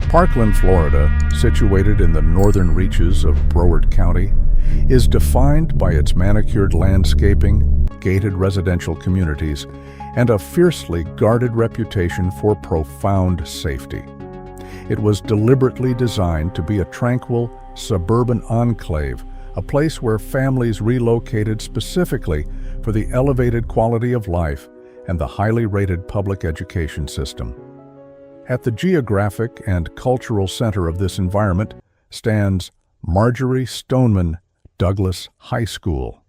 Parkland, Florida, situated in the northern reaches of Broward County, is defined by its manicured landscaping, gated residential communities, and a fiercely guarded reputation for profound safety. It was deliberately designed to be a tranquil, suburban enclave, a place where families relocated specifically for the elevated quality of life and the highly rated public education system. At the geographic and cultural center of this environment stands Marjory Stoneman Douglas High School.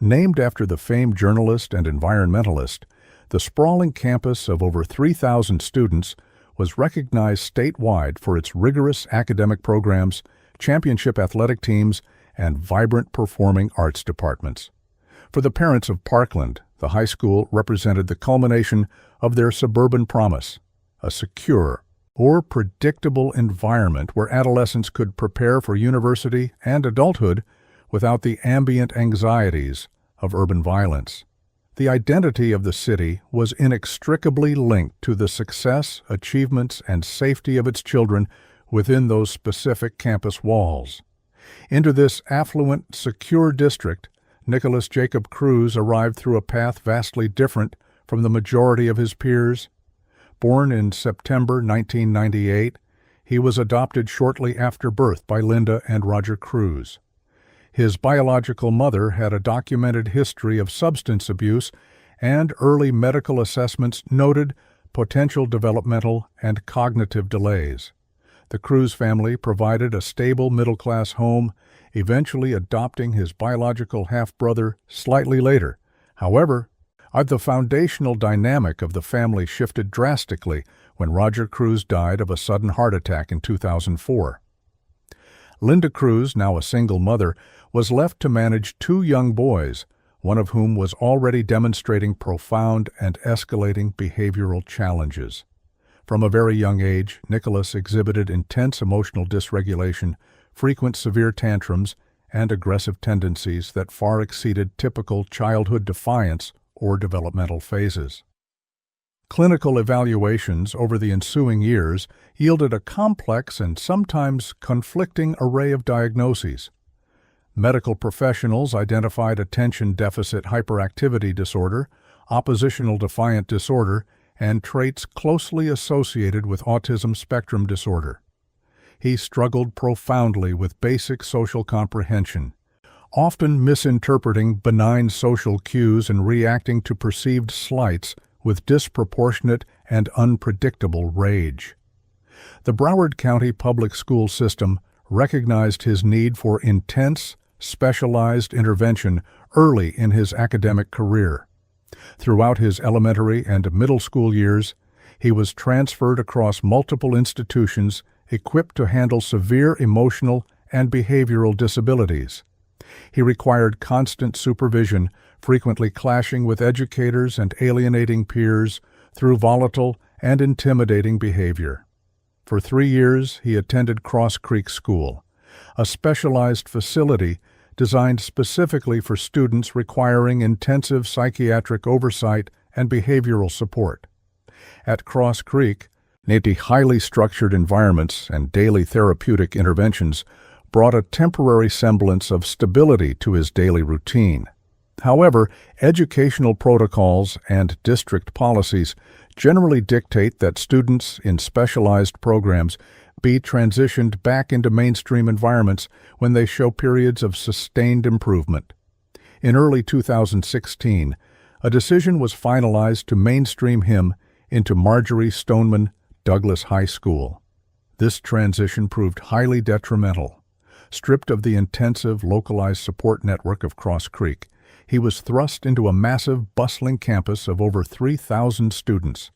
Named after the famed journalist and environmentalist, the sprawling campus of over 3,000 students was recognized statewide for its rigorous academic programs, championship athletic teams, and vibrant performing arts departments. For the parents of Parkland, the high school represented the culmination of their suburban promise, a secure or predictable environment where adolescents could prepare for university and adulthood without the ambient anxieties of urban violence. The identity of the city was inextricably linked to the success, achievements, and safety of its children within those specific campus walls. Into this affluent, secure district, Nikolas Jacob Cruz arrived through a path vastly different from the majority of his peers. Born in September 1998, he was adopted shortly after birth by Linda and Roger Cruz. His biological mother had a documented history of substance abuse, and early medical assessments noted potential developmental and cognitive delays. The Cruz family provided a stable middle-class home, eventually adopting his biological half-brother slightly later. However, the foundational dynamic of the family shifted drastically when Roger Cruz died of a sudden heart attack in 2004. Linda Cruz, now a single mother, was left to manage two young boys, one of whom was already demonstrating profound and escalating behavioral challenges. From a very young age, Nikolas exhibited intense emotional dysregulation, frequent severe tantrums, and aggressive tendencies that far exceeded typical childhood defiance or developmental phases. Clinical evaluations over the ensuing years yielded a complex and sometimes conflicting array of diagnoses. Medical professionals identified attention deficit hyperactivity disorder, oppositional defiant disorder, and traits closely associated with autism spectrum disorder. He struggled profoundly with basic social comprehension, often misinterpreting benign social cues and reacting to perceived slights with disproportionate and unpredictable rage. The Broward County Public School System recognized his need for intense, specialized intervention early in his academic career. Throughout his elementary and middle school years, he was transferred across multiple institutions equipped to handle severe emotional and behavioral disabilities. He required constant supervision, frequently clashing with educators and alienating peers through volatile and intimidating behavior. For 3 years, he attended Cross Creek School, a specialized facility designed specifically for students requiring intensive psychiatric oversight and behavioral support. At Cross Creek, the highly structured environments and daily therapeutic interventions brought a temporary semblance of stability to his daily routine. However, educational protocols and district policies generally dictate that students in specialized programs be transitioned back into mainstream environments when they show periods of sustained improvement. In early 2016, a decision was finalized to mainstream him into Marjory Stoneman Douglas High School. This transition proved highly detrimental. Stripped of the intensive, localized support network of Cross Creek, he was thrust into a massive, bustling campus of over 3,000 students.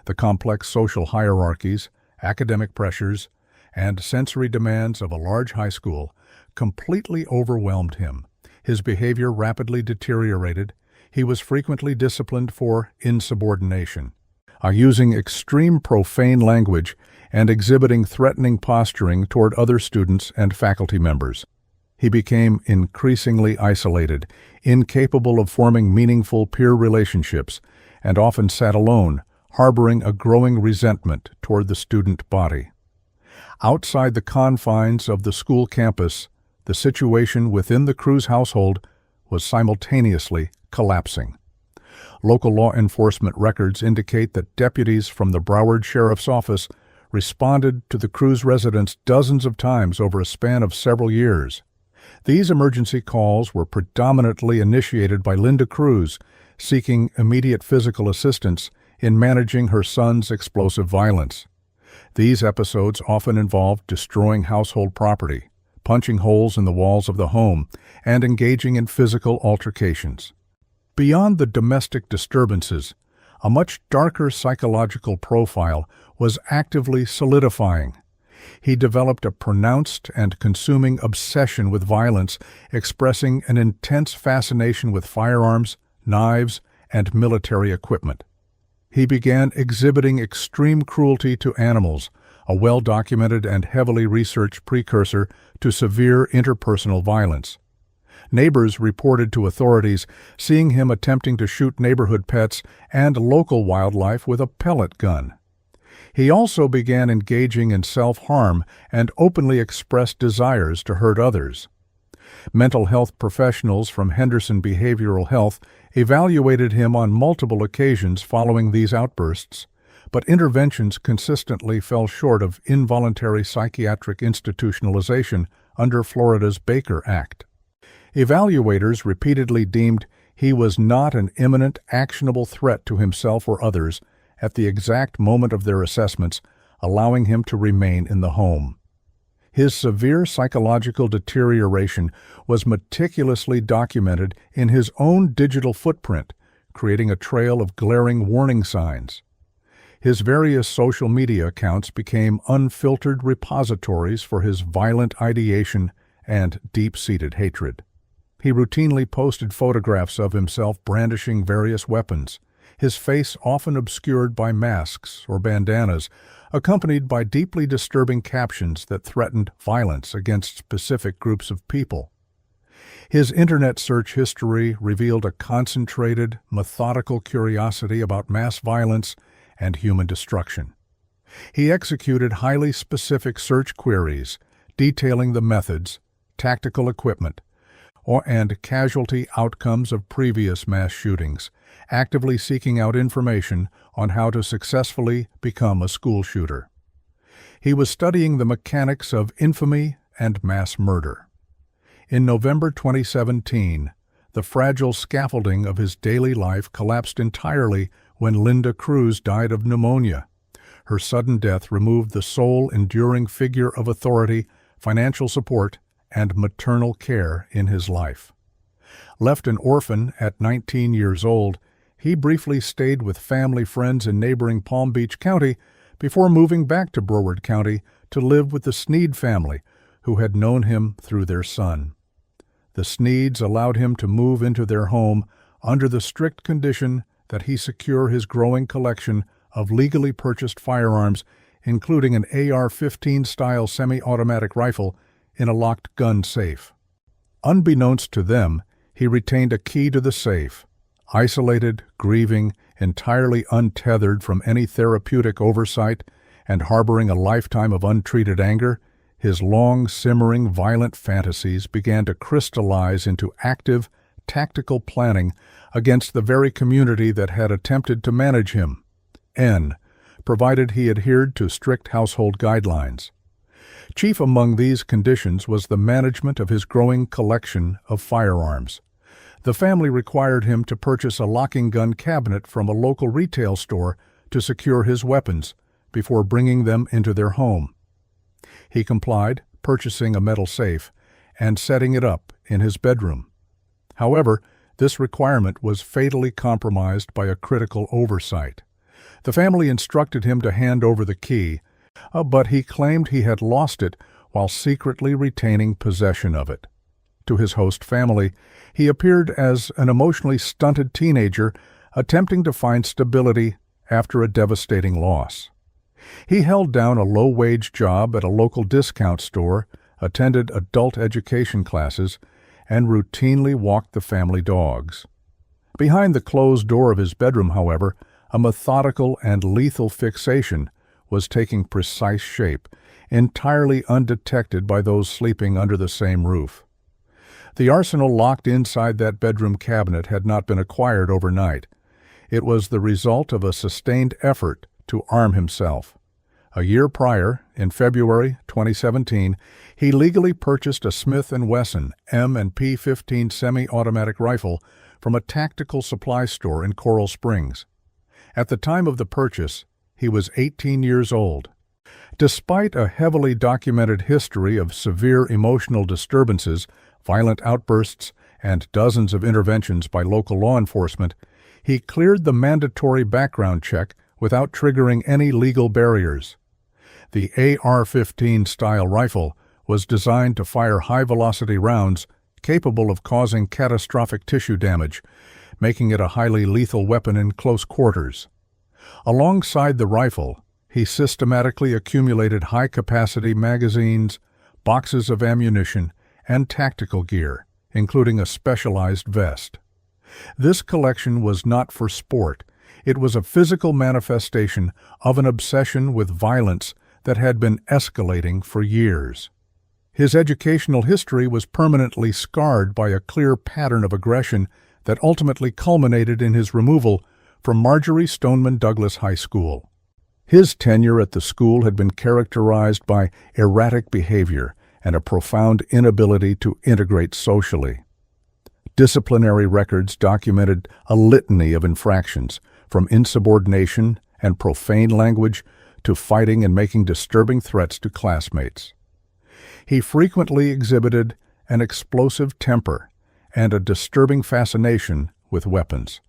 The complex social hierarchies, academic pressures, and sensory demands of a large high school completely overwhelmed him. His behavior rapidly deteriorated. He was frequently disciplined for insubordination, using extreme profane language and exhibiting threatening posturing toward other students and faculty members. He became increasingly isolated, incapable of forming meaningful peer relationships, and often sat alone, harboring a growing resentment toward the student body. Outside the confines of the school campus, the situation within the Cruz household was simultaneously collapsing. Local law enforcement records indicate that deputies from the Broward Sheriff's Office responded to the Cruz residence dozens of times over a span of several years. These emergency calls were predominantly initiated by Linda Cruz, seeking immediate physical assistance in managing her son's explosive violence. These episodes often involved destroying household property, punching holes in the walls of the home, and engaging in physical altercations. Beyond the domestic disturbances, a much darker psychological profile was actively solidifying. He developed a pronounced and consuming obsession with violence, expressing an intense fascination with firearms, knives, and military equipment. He began exhibiting extreme cruelty to animals, a well-documented and heavily researched precursor to severe interpersonal violence. Neighbors reported to authorities seeing him attempting to shoot neighborhood pets and local wildlife with a pellet gun. He also began engaging in self-harm and openly expressed desires to hurt others. Mental health professionals from Henderson Behavioral Health evaluated him on multiple occasions following these outbursts, but interventions consistently fell short of involuntary psychiatric institutionalization under Florida's Baker Act. Evaluators repeatedly deemed he was not an imminent, actionable threat to himself or others at the exact moment of their assessments, allowing him to remain in the home. His severe psychological deterioration was meticulously documented in his own digital footprint, creating a trail of glaring warning signs. His various social media accounts became unfiltered repositories for his violent ideation and deep-seated hatred. He routinely posted photographs of himself brandishing various weapons, his face often obscured by masks or bandanas, accompanied by deeply disturbing captions that threatened violence against specific groups of people. His internet search history revealed a concentrated, methodical curiosity about mass violence and human destruction. He executed highly specific search queries detailing the methods, tactical equipment, and casualty outcomes of previous mass shootings, actively seeking out information on how to successfully become a school shooter. He was studying the mechanics of infamy and mass murder. In November 2017, the fragile scaffolding of his daily life collapsed entirely when Linda Cruz died of pneumonia. Her sudden death removed the sole enduring figure of authority, financial support, and maternal care in his life. Left an orphan at 19 years old, he briefly stayed with family friends in neighboring Palm Beach County before moving back to Broward County to live with the Sneed family, who had known him through their son. The Sneeds allowed him to move into their home under the strict condition that he secure his growing collection of legally purchased firearms, including an AR-15-style semi-automatic rifle in a locked gun safe. Unbeknownst to them, he retained a key to the safe. Isolated, grieving, entirely untethered from any therapeutic oversight, and harboring a lifetime of untreated anger, his long, simmering, violent fantasies began to crystallize into active, tactical planning against the very community that had attempted to manage him, provided he adhered to strict household guidelines. Chief among these conditions was the management of his growing collection of firearms. The family required him to purchase a locking gun cabinet from a local retail store to secure his weapons before bringing them into their home. He complied, purchasing a metal safe and setting it up in his bedroom. However, this requirement was fatally compromised by a critical oversight. The family instructed him to hand over the key, but he claimed he had lost it while secretly retaining possession of it. To his host family, he appeared as an emotionally stunted teenager attempting to find stability after a devastating loss. He held down a low-wage job at a local discount store, attended adult education classes, and routinely walked the family dogs. Behind the closed door of his bedroom, however, a methodical and lethal fixation was taking precise shape, entirely undetected by those sleeping under the same roof. The arsenal locked inside that bedroom cabinet had not been acquired overnight. It was the result of a sustained effort to arm himself. A year prior, in February 2017, he legally purchased a Smith & Wesson M&P 15 semi-automatic rifle from a tactical supply store in Coral Springs. At the time of the purchase, he was 18 years old. Despite a heavily documented history of severe emotional disturbances, violent outbursts, and dozens of interventions by local law enforcement, he cleared the mandatory background check without triggering any legal barriers. The AR-15 style rifle was designed to fire high-velocity rounds capable of causing catastrophic tissue damage, making it a highly lethal weapon in close quarters. Alongside the rifle, he systematically accumulated high-capacity magazines, boxes of ammunition, and tactical gear, including a specialized vest. This collection was not for sport. It was a physical manifestation of an obsession with violence that had been escalating for years. His educational history was permanently scarred by a clear pattern of aggression that ultimately culminated in his removal from Marjory Stoneman Douglas High School. His tenure at the school had been characterized by erratic behavior and a profound inability to integrate socially. Disciplinary records documented a litany of infractions, from insubordination and profane language to fighting and making disturbing threats to classmates. He frequently exhibited an explosive temper and a disturbing fascination with weapons.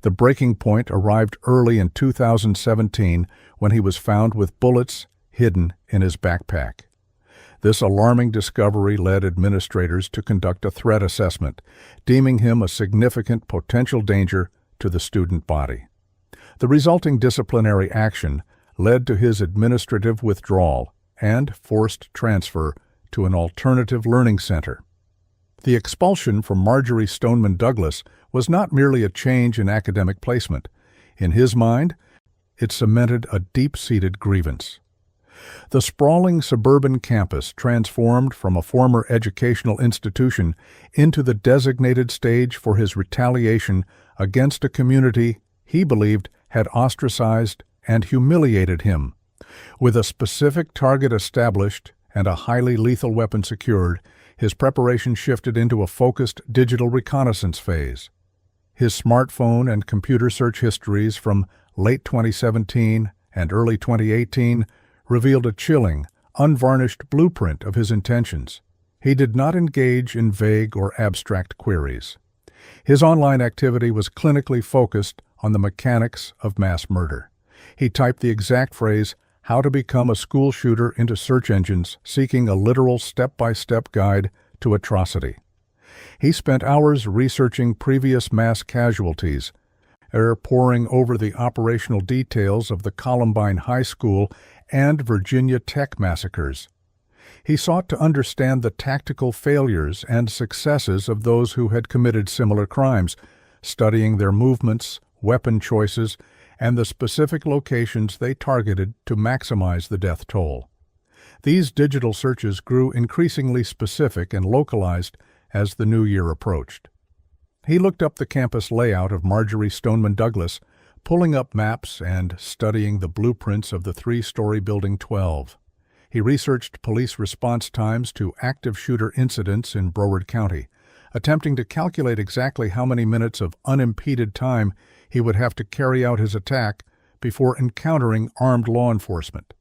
The breaking point arrived early in 2017 when he was found with bullets hidden in his backpack. This alarming discovery led administrators to conduct a threat assessment, deeming him a significant potential danger to the student body. The resulting disciplinary action led to his administrative withdrawal and forced transfer to an alternative learning center. The expulsion from Marjory Stoneman Douglas was not merely a change in academic placement. In his mind, it cemented a deep-seated grievance. The sprawling suburban campus transformed from a former educational institution into the designated stage for his retaliation against a community he believed had ostracized and humiliated him. With a specific target established and a highly lethal weapon secured, his preparation shifted into a focused digital reconnaissance phase. His smartphone and computer search histories from late 2017 and early 2018 revealed a chilling, unvarnished blueprint of his intentions. He did not engage in vague or abstract queries. His online activity was clinically focused on the mechanics of mass murder. He typed the exact phrase, "How to become a school shooter," into search engines, seeking a literal step-by-step guide to atrocity. He spent hours researching previous mass casualties, poring over the operational details of the Columbine High School and Virginia Tech massacres. He sought to understand the tactical failures and successes of those who had committed similar crimes, studying their movements, weapon choices, and the specific locations they targeted to maximize the death toll. These digital searches grew increasingly specific and localized as the new year approached. He looked up the campus layout of Marjory Stoneman Douglas, pulling up maps and studying the blueprints of the three-story Building 12. He researched police response times to active shooter incidents in Broward County, attempting to calculate exactly how many minutes of unimpeded time he would have to carry out his attack before encountering armed law enforcement.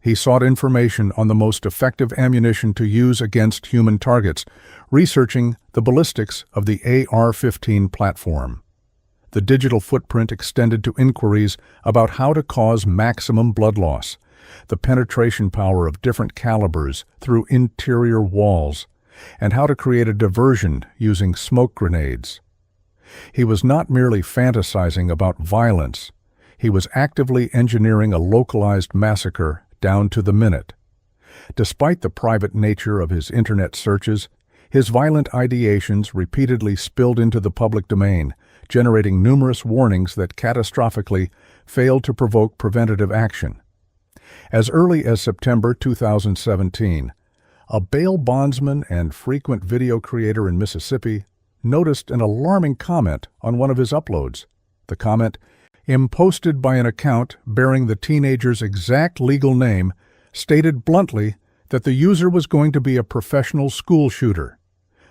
He sought information on the most effective ammunition to use against human targets, researching the ballistics of the AR-15 platform. The digital footprint extended to inquiries about how to cause maximum blood loss, the penetration power of different calibers through interior walls, and how to create a diversion using smoke grenades. He was not merely fantasizing about violence. He was actively engineering a localized massacre down to the minute. Despite the private nature of his internet searches, his violent ideations repeatedly spilled into the public domain, generating numerous warnings that catastrophically failed to provoke preventative action. As early as September 2017, a bail bondsman and frequent video creator in Mississippi noticed an alarming comment on one of his uploads. The comment, imposted by an account bearing the teenager's exact legal name, stated bluntly that the user was going to be a professional school shooter.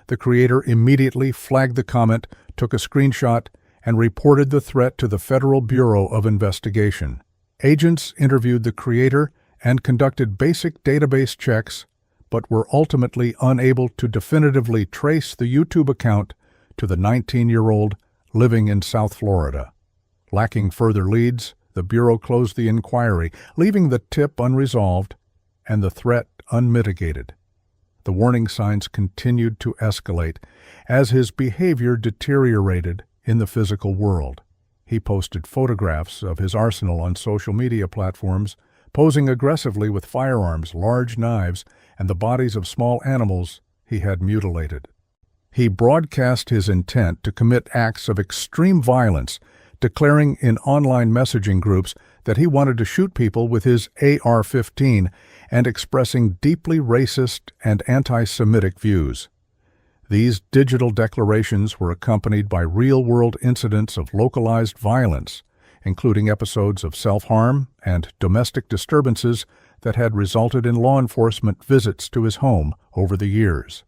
The creator immediately flagged the comment, took a screenshot, and reported the threat to the Federal Bureau of Investigation. Agents interviewed the creator and conducted basic database checks, but were ultimately unable to definitively trace the YouTube account to the 19-year-old living in South Florida. Lacking further leads, the Bureau closed the inquiry, leaving the tip unresolved and the threat unmitigated. The warning signs continued to escalate as his behavior deteriorated in the physical world. He posted photographs of his arsenal on social media platforms, posing aggressively with firearms, large knives, and the bodies of small animals he had mutilated. He broadcast his intent to commit acts of extreme violence, declaring in online messaging groups that he wanted to shoot people with his AR-15 and expressing deeply racist and anti-Semitic views. These digital declarations were accompanied by real-world incidents of localized violence, including episodes of self-harm and domestic disturbances that had resulted in law enforcement visits to his home over the years.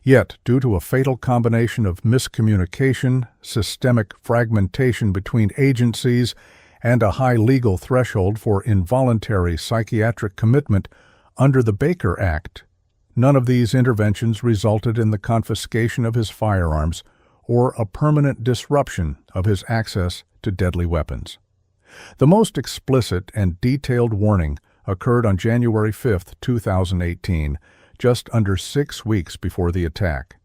Yet, due to a fatal combination of miscommunication, systemic fragmentation between agencies, and a high legal threshold for involuntary psychiatric commitment under the Baker Act, none of these interventions resulted in the confiscation of his firearms or a permanent disruption of his access to deadly weapons. The most explicit and detailed warning occurred on January 5, 2018, just under 6 weeks before the attack.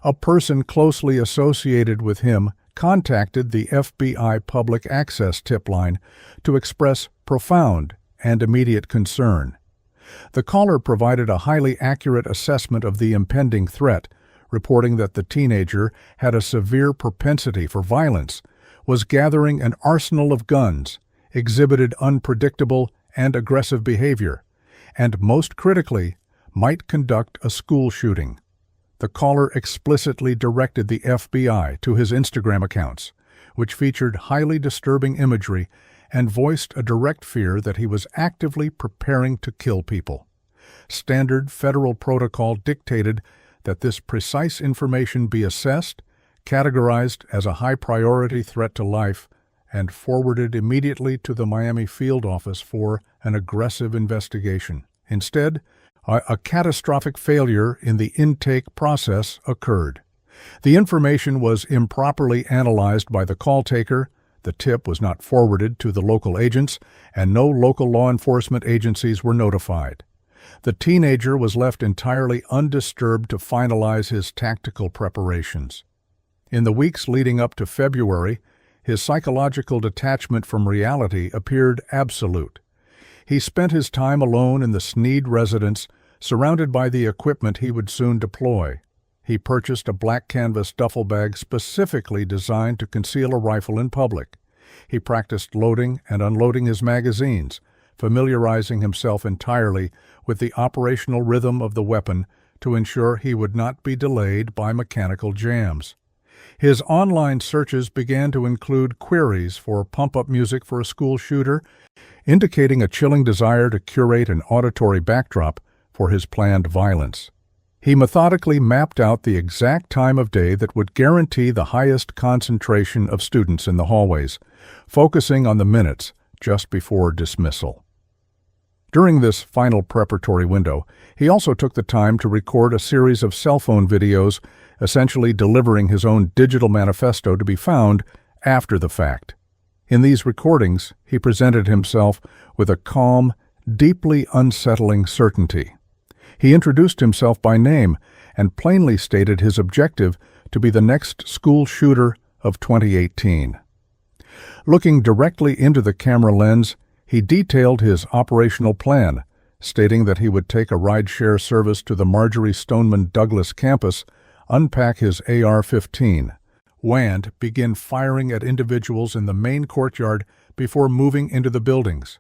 A person closely associated with him contacted the FBI Public Access tip line to express profound and immediate concern. The caller provided a highly accurate assessment of the impending threat, reporting that the teenager had a severe propensity for violence, was gathering an arsenal of guns, exhibited unpredictable and aggressive behavior, and most critically, might conduct a school shooting. The caller explicitly directed the FBI to his Instagram accounts, which featured highly disturbing imagery and voiced a direct fear that he was actively preparing to kill people. Standard federal protocol dictated that this precise information be assessed, categorized as a high-priority threat to life, and forwarded immediately to the Miami field office for an aggressive investigation. Instead, a catastrophic failure in the intake process occurred. The information was improperly analyzed by the call taker, the tip was not forwarded to the local agents, and no local law enforcement agencies were notified. The teenager was left entirely undisturbed to finalize his tactical preparations. In the weeks leading up to February, his psychological detachment from reality appeared absolute. He spent his time alone in the Sneed residence, surrounded by the equipment he would soon deploy. He purchased a black canvas duffel bag specifically designed to conceal a rifle in public. He practiced loading and unloading his magazines, familiarizing himself entirely with the operational rhythm of the weapon to ensure he would not be delayed by mechanical jams. His online searches began to include queries for pump-up music for a school shooter, indicating a chilling desire to curate an auditory backdrop for his planned violence. He methodically mapped out the exact time of day that would guarantee the highest concentration of students in the hallways, focusing on the minutes just before dismissal. During this final preparatory window, he also took the time to record a series of cell phone videos, essentially delivering his own digital manifesto to be found after the fact. In these recordings, he presented himself with a calm, deeply unsettling certainty. He introduced himself by name and plainly stated his objective to be the next school shooter of 2018. Looking directly into the camera lens, he detailed his operational plan, stating that he would take a ride-share service to the Marjory Stoneman Douglas campus, unpack his AR-15, and begin firing at individuals in the main courtyard before moving into the buildings.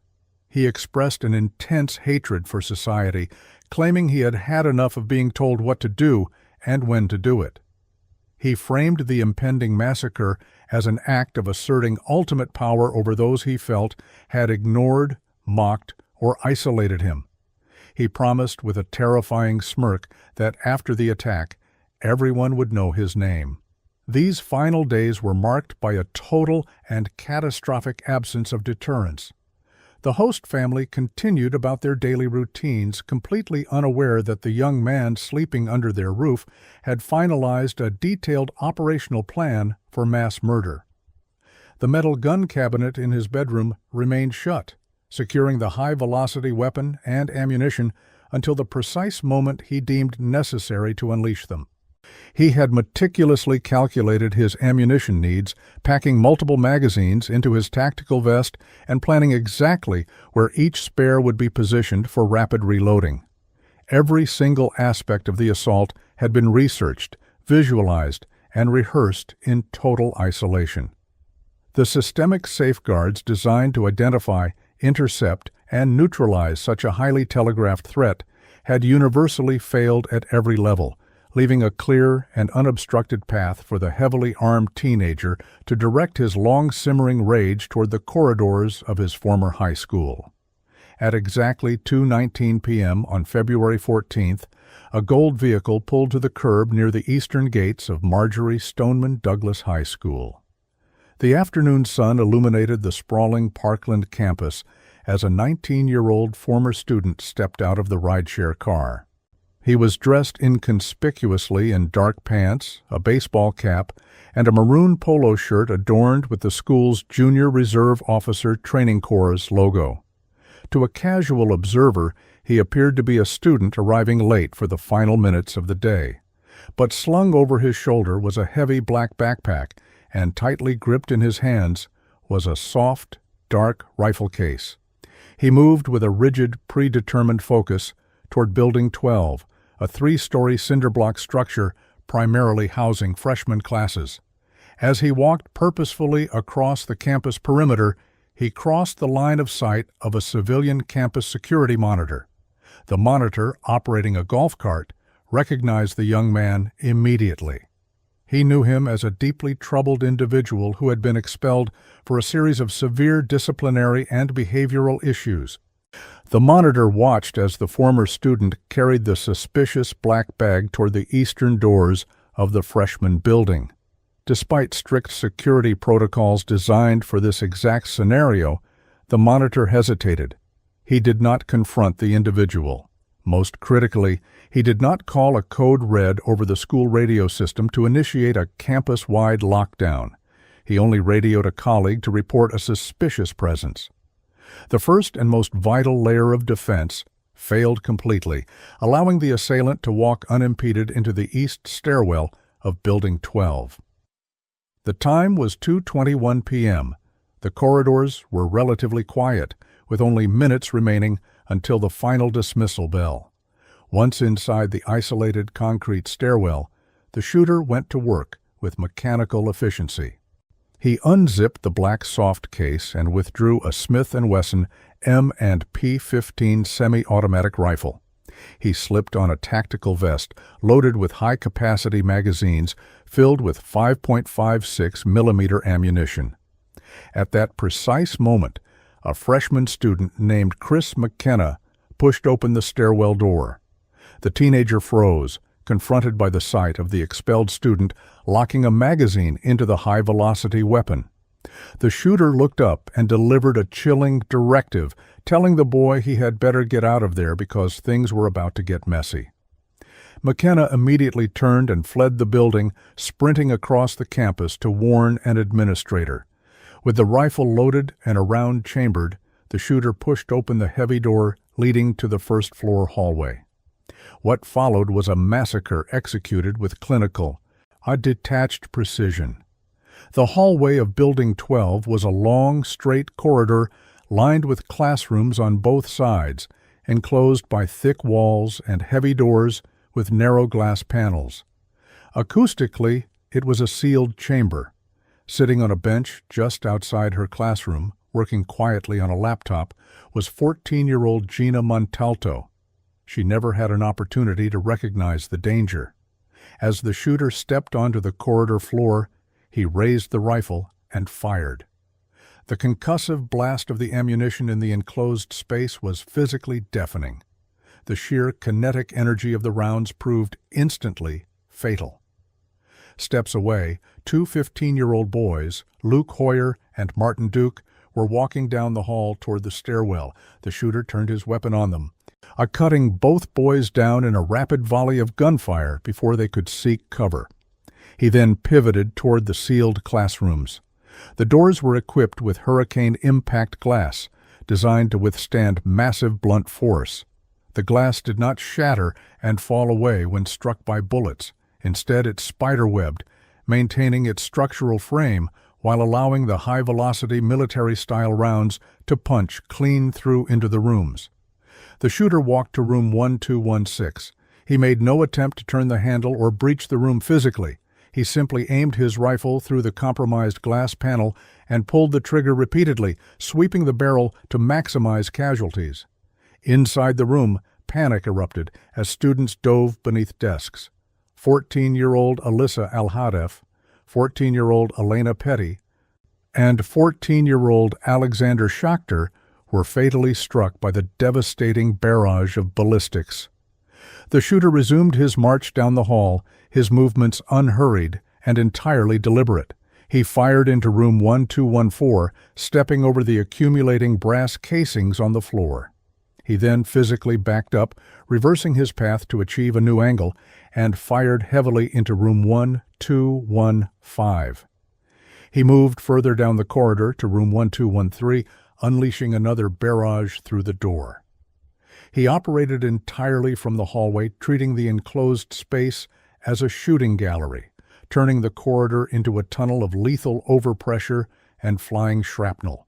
He expressed an intense hatred for society, claiming he had had enough of being told what to do and when to do it. He framed the impending massacre as an act of asserting ultimate power over those he felt had ignored, mocked, or isolated him. He promised with a terrifying smirk that after the attack, everyone would know his name. These final days were marked by a total and catastrophic absence of deterrence. The host family continued about their daily routines, completely unaware that the young man sleeping under their roof had finalized a detailed operational plan for mass murder. The metal gun cabinet in his bedroom remained shut, securing the high-velocity weapon and ammunition until the precise moment he deemed necessary to unleash them. He had meticulously calculated his ammunition needs, packing multiple magazines into his tactical vest and planning exactly where each spare would be positioned for rapid reloading. Every single aspect of the assault had been researched, visualized, and rehearsed in total isolation. The systemic safeguards designed to identify, intercept, and neutralize such a highly telegraphed threat had universally failed at every level, leaving a clear and unobstructed path for the heavily armed teenager to direct his long-simmering rage toward the corridors of his former high school. At exactly 2:19 p.m. on February 14th, a gold vehicle pulled to the curb near the eastern gates of Marjorie Stoneman Douglas High School. The afternoon sun illuminated the sprawling Parkland campus as a 19-year-old former student stepped out of the rideshare car. He was dressed inconspicuously in dark pants, a baseball cap, and a maroon polo shirt adorned with the school's Junior Reserve Officer Training Corps' logo. To a casual observer, he appeared to be a student arriving late for the final minutes of the day. But slung over his shoulder was a heavy black backpack, and tightly gripped in his hands was a soft, dark rifle case. He moved with a rigid, predetermined focus toward Building 12, a 3-story cinder-block structure primarily housing freshman classes. As he walked purposefully across the campus perimeter, he crossed the line of sight of a civilian campus security monitor. The monitor, operating a golf cart, recognized the young man immediately. He knew him as a deeply troubled individual who had been expelled for a series of severe disciplinary and behavioral issues. The monitor watched as the former student carried the suspicious black bag toward the eastern doors of the freshman building. Despite strict security protocols designed for this exact scenario, the monitor hesitated. He did not confront the individual. Most critically, he did not call a code red over the school radio system to initiate a campus-wide lockdown. He only radioed a colleague to report a suspicious presence. The first and most vital layer of defense failed completely, allowing the assailant to walk unimpeded into the east stairwell of Building 12. The time was 2:21 p.m. The corridors were relatively quiet, with only minutes remaining until the final dismissal bell. Once inside the isolated concrete stairwell, the shooter went to work with mechanical efficiency. He unzipped the black soft case and withdrew a Smith & Wesson M&P15 semi-automatic rifle. He slipped on a tactical vest loaded with high-capacity magazines filled with 5.56 millimeter ammunition. At that precise moment, a freshman student named Chris McKenna pushed open the stairwell door. The teenager froze, confronted by the sight of the expelled student locking a magazine into the high-velocity weapon. The shooter looked up and delivered a chilling directive, telling the boy he had better get out of there because things were about to get messy. McKenna immediately turned and fled the building, sprinting across the campus to warn an administrator. With the rifle loaded and a round chambered, the shooter pushed open the heavy door leading to the first-floor hallway. What followed was a massacre executed with clinical, detached precision. The hallway of Building 12 was a long, straight corridor lined with classrooms on both sides, enclosed by thick walls and heavy doors with narrow glass panels. Acoustically, it was a sealed chamber. Sitting on a bench just outside her classroom working quietly on a laptop, was 14-year-old Gina Montalto. She never had an opportunity to recognize the danger. As the shooter stepped onto the corridor floor, he raised the rifle and fired. The concussive blast of the ammunition in the enclosed space was physically deafening. The sheer kinetic energy of the rounds proved instantly fatal. Steps away, two 15-year-old boys, Luke Hoyer and Martin Duke, were walking down the hall toward the stairwell. The shooter turned his weapon on them, cutting both boys down in a rapid volley of gunfire before they could seek cover. He then pivoted toward the sealed classrooms. The doors were equipped with hurricane impact glass, designed to withstand massive blunt force. The glass did not shatter and fall away when struck by bullets. Instead, it spiderwebbed, maintaining its structural frame while allowing the high-velocity military-style rounds to punch clean through into the rooms. The shooter walked to room 1216. He made no attempt to turn the handle or breach the room physically. He simply aimed his rifle through the compromised glass panel and pulled the trigger repeatedly, sweeping the barrel to maximize casualties. Inside the room, panic erupted as students dove beneath desks. 14-year-old Alyssa Al-Hadef, 14-year-old Elena Petty, and 14-year-old Alexander Schachter were fatally struck by the devastating barrage of ballistics. The shooter resumed his march down the hall, his movements unhurried and entirely deliberate. He fired into room 1214, stepping over the accumulating brass casings on the floor. He then physically backed up, reversing his path to achieve a new angle, and fired heavily into room 1215. He moved further down the corridor to room 1213, unleashing another barrage through the door. He operated entirely from the hallway, treating the enclosed space as a shooting gallery, turning the corridor into a tunnel of lethal overpressure and flying shrapnel.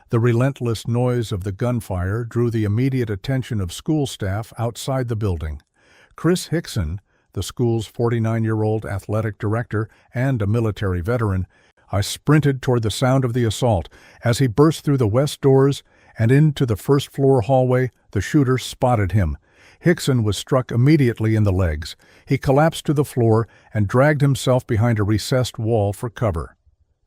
The relentless noise of the gunfire drew the immediate attention of school staff outside the building. Chris Hickson, the school's 49-year-old athletic director and a military veteran, sprinted toward the sound of the assault. As he burst through the west doors and into the first-floor hallway, the shooter spotted him. Hickson was struck immediately in the legs. He collapsed to the floor and dragged himself behind a recessed wall for cover.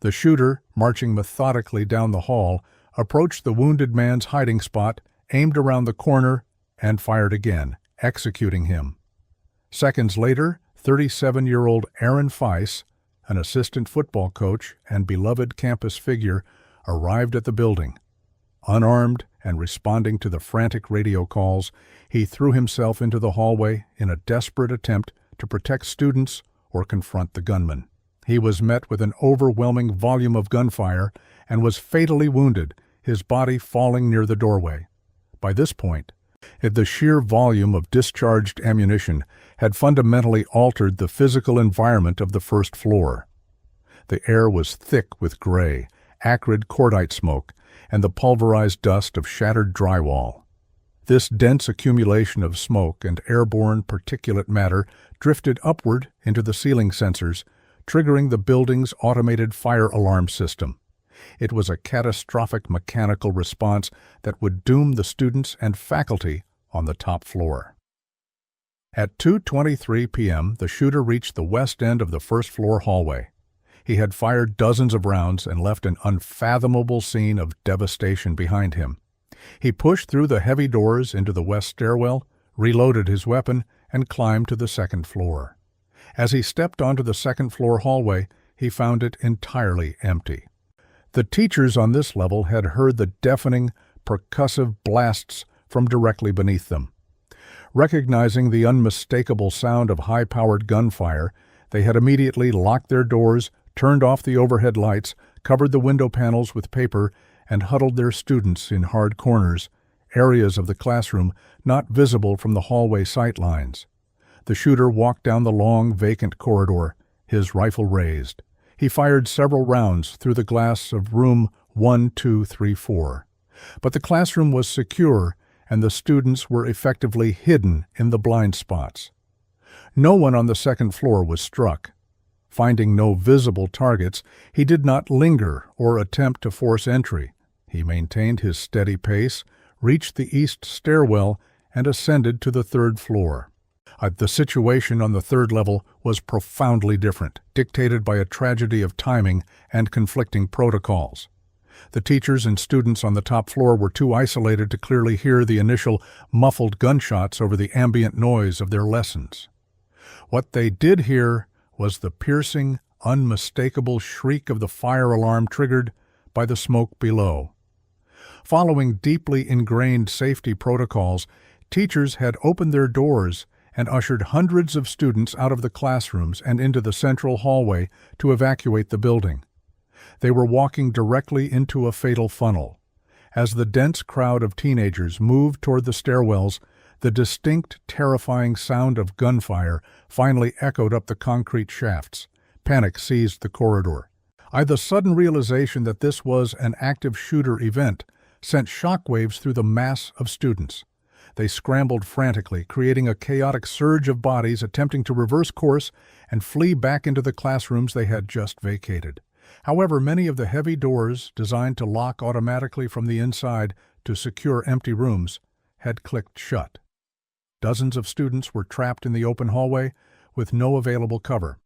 The shooter, marching methodically down the hall, approached the wounded man's hiding spot, aimed around the corner, and fired again, executing him. Seconds later, 37-year-old Aaron Feiss, an assistant football coach and beloved campus figure, arrived at the building. Unarmed and responding to the frantic radio calls, he threw himself into the hallway in a desperate attempt to protect students or confront the gunman. He was met with an overwhelming volume of gunfire and was fatally wounded, his body falling near the doorway. By this point, the sheer volume of discharged ammunition had fundamentally altered the physical environment of the first floor. The air was thick with gray, acrid cordite smoke, and the pulverized dust of shattered drywall. This dense accumulation of smoke and airborne particulate matter drifted upward into the ceiling sensors, triggering the building's automated fire alarm system. It was a catastrophic mechanical response that would doom the students and faculty on the top floor. At 2:23 p.m., the shooter reached the west end of the first-floor hallway. He had fired dozens of rounds and left an unfathomable scene of devastation behind him. He pushed through the heavy doors into the west stairwell, reloaded his weapon, and climbed to the second floor. As he stepped onto the second-floor hallway, he found it entirely empty. The teachers on this level had heard the deafening, percussive blasts from directly beneath them. Recognizing the unmistakable sound of high-powered gunfire, they had immediately locked their doors, turned off the overhead lights, covered the window panels with paper, and huddled their students in hard corners, areas of the classroom not visible from the hallway sight lines. The shooter walked down the long, vacant corridor, his rifle raised. He fired several rounds through the glass of room 1234. But the classroom was secure, and the students were effectively hidden in the blind spots. No one on the second floor was struck. Finding no visible targets, he did not linger or attempt to force entry. He maintained his steady pace, reached the east stairwell, and ascended to the third floor. The situation on the third level was profoundly different, dictated by a tragedy of timing and conflicting protocols. The teachers and students on the top floor were too isolated to clearly hear the initial muffled gunshots over the ambient noise of their lessons. What they did hear was the piercing, unmistakable shriek of the fire alarm triggered by the smoke below. Following deeply ingrained safety protocols, teachers had opened their doors and ushered hundreds of students out of the classrooms and into the central hallway to evacuate the building. They were walking directly into a fatal funnel. As the dense crowd of teenagers moved toward the stairwells, the distinct, terrifying sound of gunfire finally echoed up the concrete shafts. Panic seized the corridor. The sudden realization that this was an active shooter event sent shockwaves through the mass of students. They scrambled frantically, creating a chaotic surge of bodies attempting to reverse course and flee back into the classrooms they had just vacated. However, many of the heavy doors, designed to lock automatically from the inside to secure empty rooms, had clicked shut. Dozens of students were trapped in the open hallway with no available cover.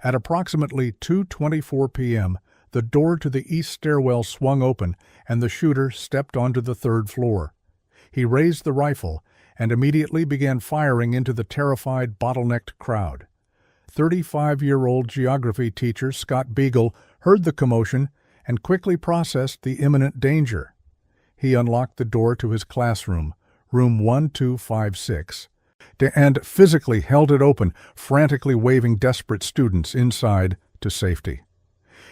At approximately 2:24 p.m., the door to the east stairwell swung open and the shooter stepped onto the third floor. He raised the rifle and immediately began firing into the terrified, bottlenecked crowd. 35-year-old geography teacher Scott Beagle heard the commotion and quickly processed the imminent danger. He unlocked the door to his classroom, room 1256, and physically held it open, frantically waving desperate students inside to safety.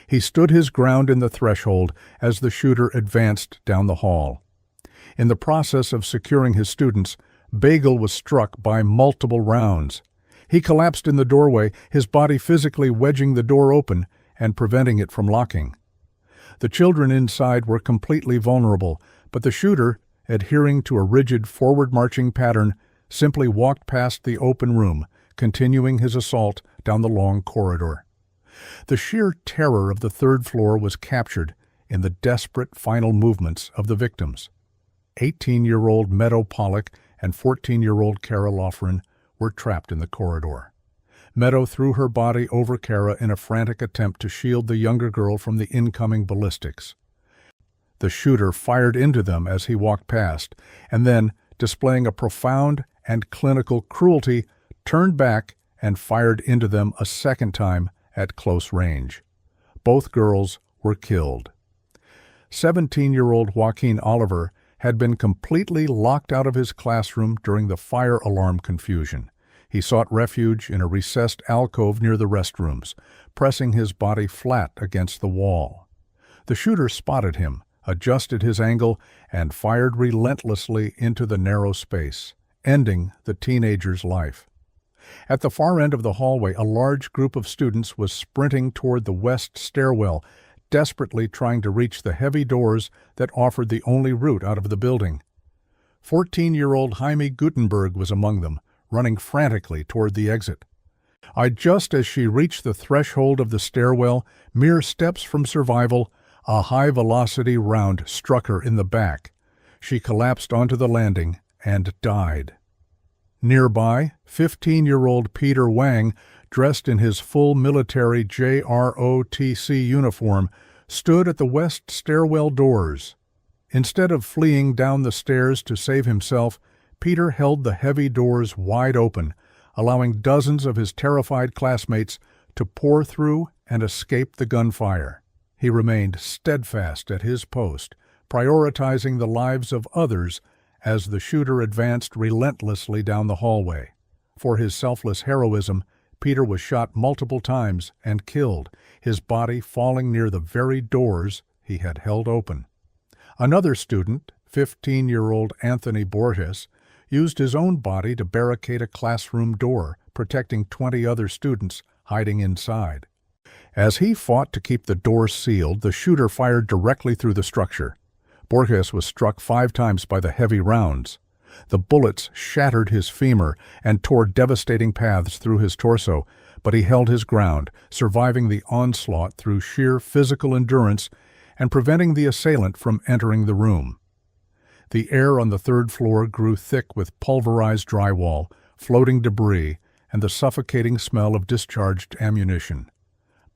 He stood his ground in the threshold as the shooter advanced down the hall. In the process of securing his students, Bagel was struck by multiple rounds. He collapsed in the doorway, his body physically wedging the door open and preventing it from locking. The children inside were completely vulnerable, but the shooter, adhering to a rigid forward-marching pattern, simply walked past the open room, continuing his assault down the long corridor. The sheer terror of the third floor was captured in the desperate final movements of the victims. 18-year-old Meadow Pollock and 14-year-old Kara Loughran were trapped in the corridor. Meadow threw her body over Kara in a frantic attempt to shield the younger girl from the incoming ballistics. The shooter fired into them as he walked past, and then, displaying a profound and clinical cruelty, turned back and fired into them a second time at close range. Both girls were killed. 17-year-old Joaquin Oliver had been completely locked out of his classroom during the fire alarm confusion. He sought refuge in a recessed alcove near the restrooms, pressing his body flat against the wall. The shooter spotted him, adjusted his angle, and fired relentlessly into the narrow space, ending the teenager's life. At the far end of the hallway, a large group of students was sprinting toward the west stairwell, desperately trying to reach the heavy doors that offered the only route out of the building. 14-year-old Jaime Gutenberg was among them, running frantically toward the exit. Just as she reached the threshold of the stairwell, mere steps from survival, a high-velocity round struck her in the back. She collapsed onto the landing and died. Nearby, 15-year-old Peter Wang, dressed in his full military JROTC uniform, stood at the west stairwell doors. Instead of fleeing down the stairs to save himself, Peter held the heavy doors wide open, allowing dozens of his terrified classmates to pour through and escape the gunfire. He remained steadfast at his post, prioritizing the lives of others as the shooter advanced relentlessly down the hallway. For his selfless heroism, Peter was shot multiple times and killed, his body falling near the very doors he had held open. Another student, 15-year-old Anthony Borges, used his own body to barricade a classroom door, protecting 20 other students hiding inside. As he fought to keep the door sealed, the shooter fired directly through the structure. Borges was struck 5 times by the heavy rounds. The bullets shattered his femur and tore devastating paths through his torso, but he held his ground, surviving the onslaught through sheer physical endurance and preventing the assailant from entering the room. The air on the third floor grew thick with pulverized drywall, floating debris, and the suffocating smell of discharged ammunition.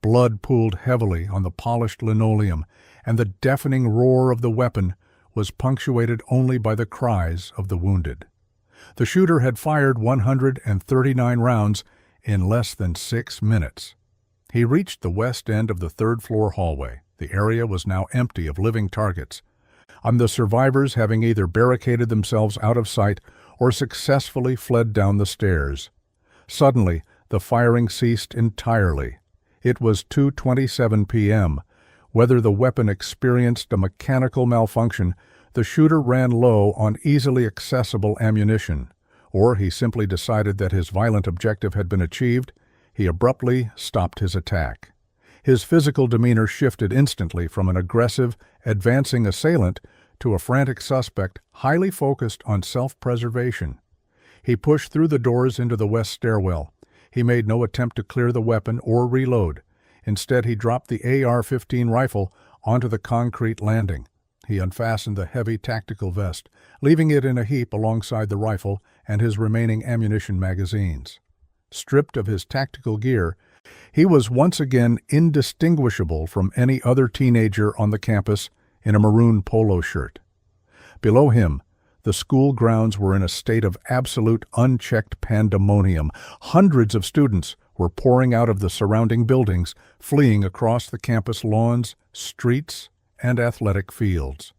Blood pooled heavily on the polished linoleum, and the deafening roar of the weapon was punctuated only by the cries of the wounded. The shooter had fired 139 rounds in less than 6 minutes. He reached the west end of the third-floor hallway. The area was now empty of living targets, and the survivors having either barricaded themselves out of sight or successfully fled down the stairs. Suddenly, the firing ceased entirely. It was 2:27 p.m. Whether the weapon experienced a mechanical malfunction, the shooter ran low on easily accessible ammunition, or he simply decided that his violent objective had been achieved, he abruptly stopped his attack. His physical demeanor shifted instantly from an aggressive, advancing assailant to a frantic suspect highly focused on self-preservation. He pushed through the doors into the west stairwell. He made no attempt to clear the weapon or reload. Instead, he dropped the AR-15 rifle onto the concrete landing. He unfastened the heavy tactical vest, leaving it in a heap alongside the rifle and his remaining ammunition magazines. Stripped of his tactical gear, he was once again indistinguishable from any other teenager on the campus in a maroon polo shirt. Below him, the school grounds were in a state of absolute unchecked pandemonium. Hundreds of students were pouring out of the surrounding buildings, fleeing across the campus lawns, streets, and athletic fields.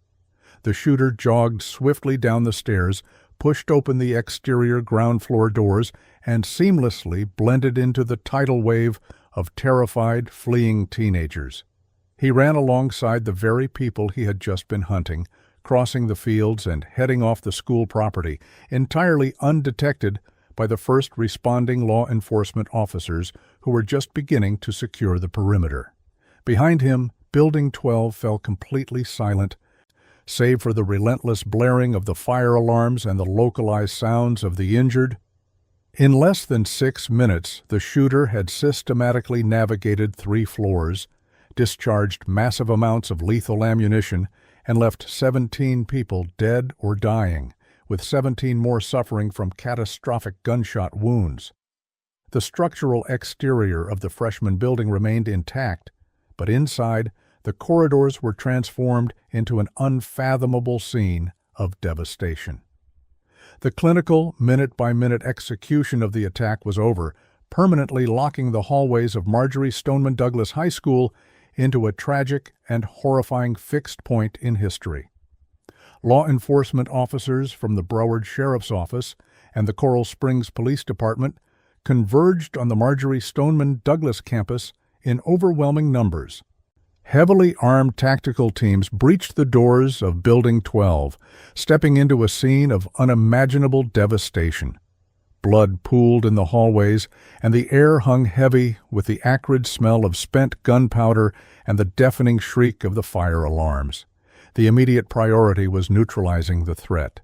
The shooter jogged swiftly down the stairs, pushed open the exterior ground floor doors, and seamlessly blended into the tidal wave of terrified, fleeing teenagers. He ran alongside the very people he had just been hunting, crossing the fields and heading off the school property, entirely undetected by the first responding law enforcement officers who were just beginning to secure the perimeter. Behind him, Building 12 fell completely silent, save for the relentless blaring of the fire alarms and the localized sounds of the injured. In less than 6 minutes, the shooter had systematically navigated 3 floors, discharged massive amounts of lethal ammunition, and left 17 people dead or dying, with 17 more suffering from catastrophic gunshot wounds. The structural exterior of the freshman building remained intact, but inside, the corridors were transformed into an unfathomable scene of devastation. The clinical, minute-by-minute execution of the attack was over, permanently locking the hallways of Marjory Stoneman Douglas High School into a tragic and horrifying fixed point in history. Law enforcement officers from the Broward Sheriff's Office and the Coral Springs Police Department converged on the Marjory Stoneman Douglas campus in overwhelming numbers. Heavily armed tactical teams breached the doors of Building 12, stepping into a scene of unimaginable devastation. Blood pooled in the hallways, and the air hung heavy with the acrid smell of spent gunpowder and the deafening shriek of the fire alarms. The immediate priority was neutralizing the threat.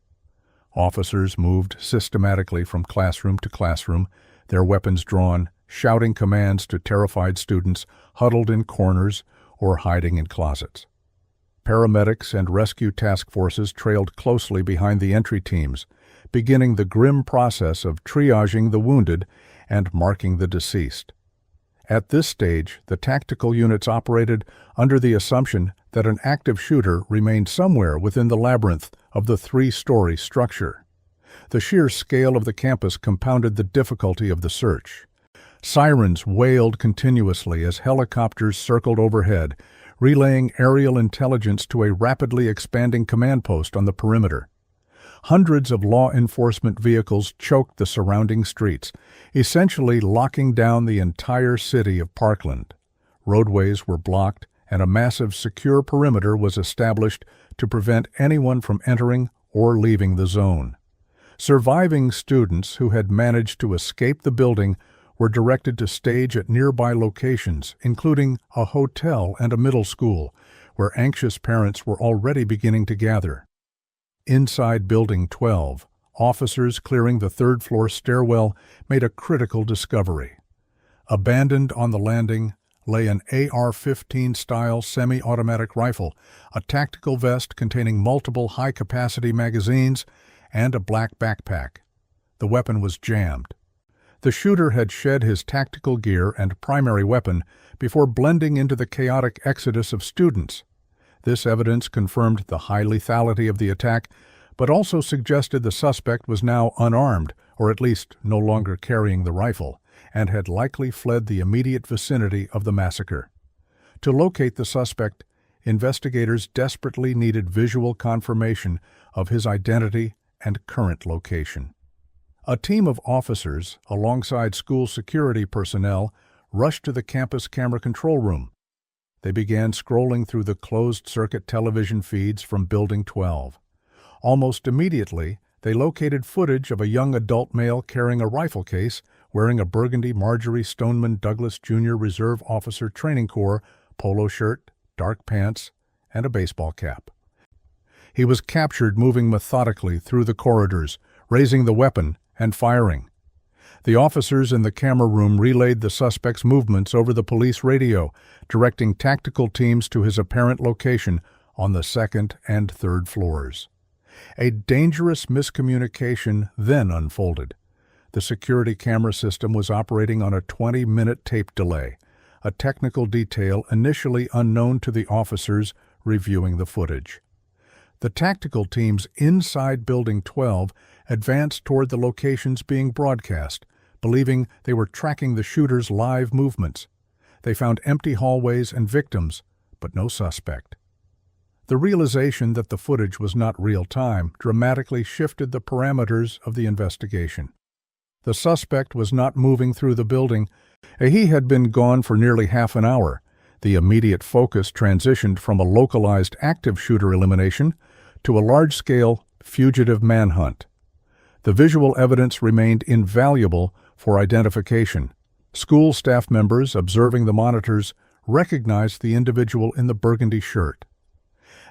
Officers moved systematically from classroom to classroom, their weapons drawn, shouting commands to terrified students huddled in corners or hiding in closets. Paramedics and rescue task forces trailed closely behind the entry teams, beginning the grim process of triaging the wounded and marking the deceased. At this stage, the tactical units operated under the assumption that an active shooter remained somewhere within the labyrinth of the 3-story structure. The sheer scale of the campus compounded the difficulty of the search. Sirens wailed continuously as helicopters circled overhead, relaying aerial intelligence to a rapidly expanding command post on the perimeter. Hundreds of law enforcement vehicles choked the surrounding streets, essentially locking down the entire city of Parkland. Roadways were blocked, and a massive secure perimeter was established to prevent anyone from entering or leaving the zone. Surviving students who had managed to escape the building were directed to stage at nearby locations, including a hotel and a middle school, where anxious parents were already beginning to gather. Inside Building 12, officers clearing the third-floor stairwell made a critical discovery. Abandoned on the landing lay an AR-15 style semi-automatic rifle, a tactical vest containing multiple high-capacity magazines, and a black backpack. The weapon was jammed. The shooter had shed his tactical gear and primary weapon before blending into the chaotic exodus of students. This evidence confirmed the high lethality of the attack, but also suggested the suspect was now unarmed, or at least no longer carrying the rifle, and had likely fled the immediate vicinity of the massacre. To locate the suspect, investigators desperately needed visual confirmation of his identity and current location. A team of officers, alongside school security personnel, rushed to the campus camera control room. They began scrolling through the closed-circuit television feeds from Building 12. Almost immediately, they located footage of a young adult male carrying a rifle case, wearing a burgundy Marjorie Stoneman Douglas Jr. Reserve Officer Training Corps polo shirt, dark pants, and a baseball cap. He was captured moving methodically through the corridors, raising the weapon and firing. The officers in the camera room relayed the suspect's movements over the police radio, directing tactical teams to his apparent location on the second and third floors. A dangerous miscommunication then unfolded. The security camera system was operating on a 20-minute tape delay, a technical detail initially unknown to the officers reviewing the footage. The tactical teams inside Building 12 advanced toward the locations being broadcast, believing they were tracking the shooter's live movements. They found empty hallways and victims, but no suspect. The realization that the footage was not real-time dramatically shifted the parameters of the investigation. The suspect was not moving through the building. He had been gone for nearly half an hour. The immediate focus transitioned from a localized active shooter elimination to a large-scale fugitive manhunt. The visual evidence remained invaluable for identification. School staff members observing the monitors recognized the individual in the burgundy shirt.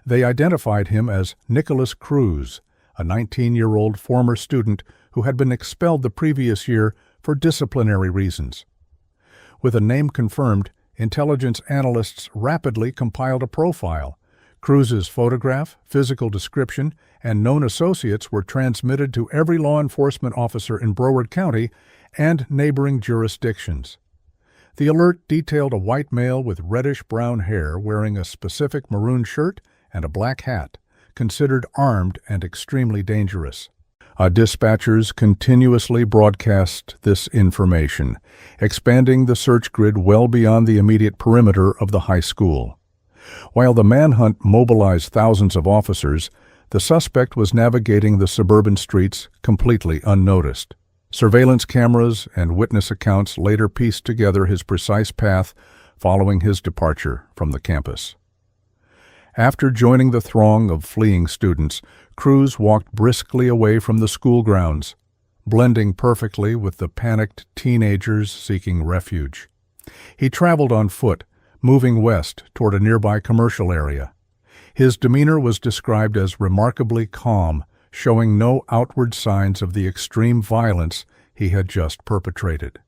They identified him as Nikolas Cruz, a 19-year-old former student who had been expelled the previous year for disciplinary reasons. With a name confirmed, intelligence analysts rapidly compiled a profile. Cruz's photograph, physical description, and known associates were transmitted to every law enforcement officer in Broward County and neighboring jurisdictions. The alert detailed a white male with reddish-brown hair wearing a specific maroon shirt and a black hat, considered armed and extremely dangerous. Dispatchers continuously broadcast this information, expanding the search grid well beyond the immediate perimeter of the high school. While the manhunt mobilized thousands of officers, the suspect was navigating the suburban streets completely unnoticed. Surveillance cameras and witness accounts later pieced together his precise path following his departure from the campus. After joining the throng of fleeing students, Cruz walked briskly away from the school grounds, blending perfectly with the panicked teenagers seeking refuge. He traveled on foot, moving west toward a nearby commercial area. His demeanor was described as remarkably calm, showing no outward signs of the extreme violence he had just perpetrated.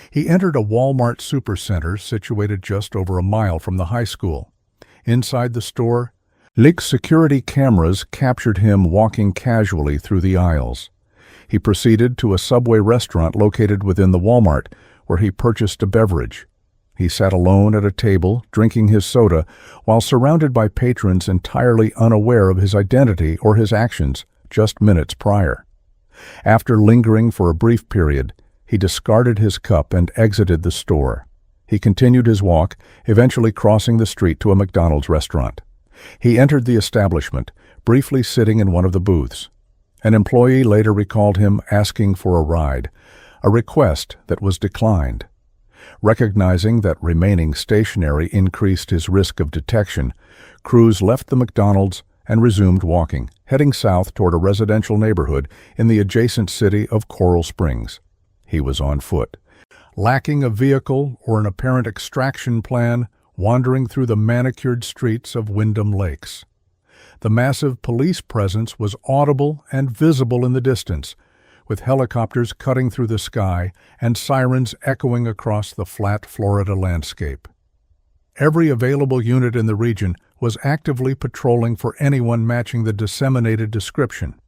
He entered a Walmart supercenter situated just over a mile from the high school. Inside the store, security cameras captured him walking casually through the aisles. He proceeded to a Subway restaurant located within the Walmart, where he purchased a beverage. He sat alone at a table, drinking his soda, while surrounded by patrons entirely unaware of his identity or his actions just minutes prior. After lingering for a brief period, he discarded his cup and exited the store. He continued his walk, eventually crossing the street to a McDonald's restaurant. He entered the establishment, briefly sitting in one of the booths. An employee later recalled him asking for a ride, a request that was declined. Recognizing that remaining stationary increased his risk of detection, Cruz left the McDonald's and resumed walking, heading south toward a residential neighborhood in the adjacent city of Coral Springs. He was on foot, lacking a vehicle or an apparent extraction plan, wandering through the manicured streets of Wyndham Lakes. The massive police presence was audible and visible in the distance, with helicopters cutting through the sky and sirens echoing across the flat Florida landscape. Every available unit in the region was actively patrolling for anyone matching the disseminated description.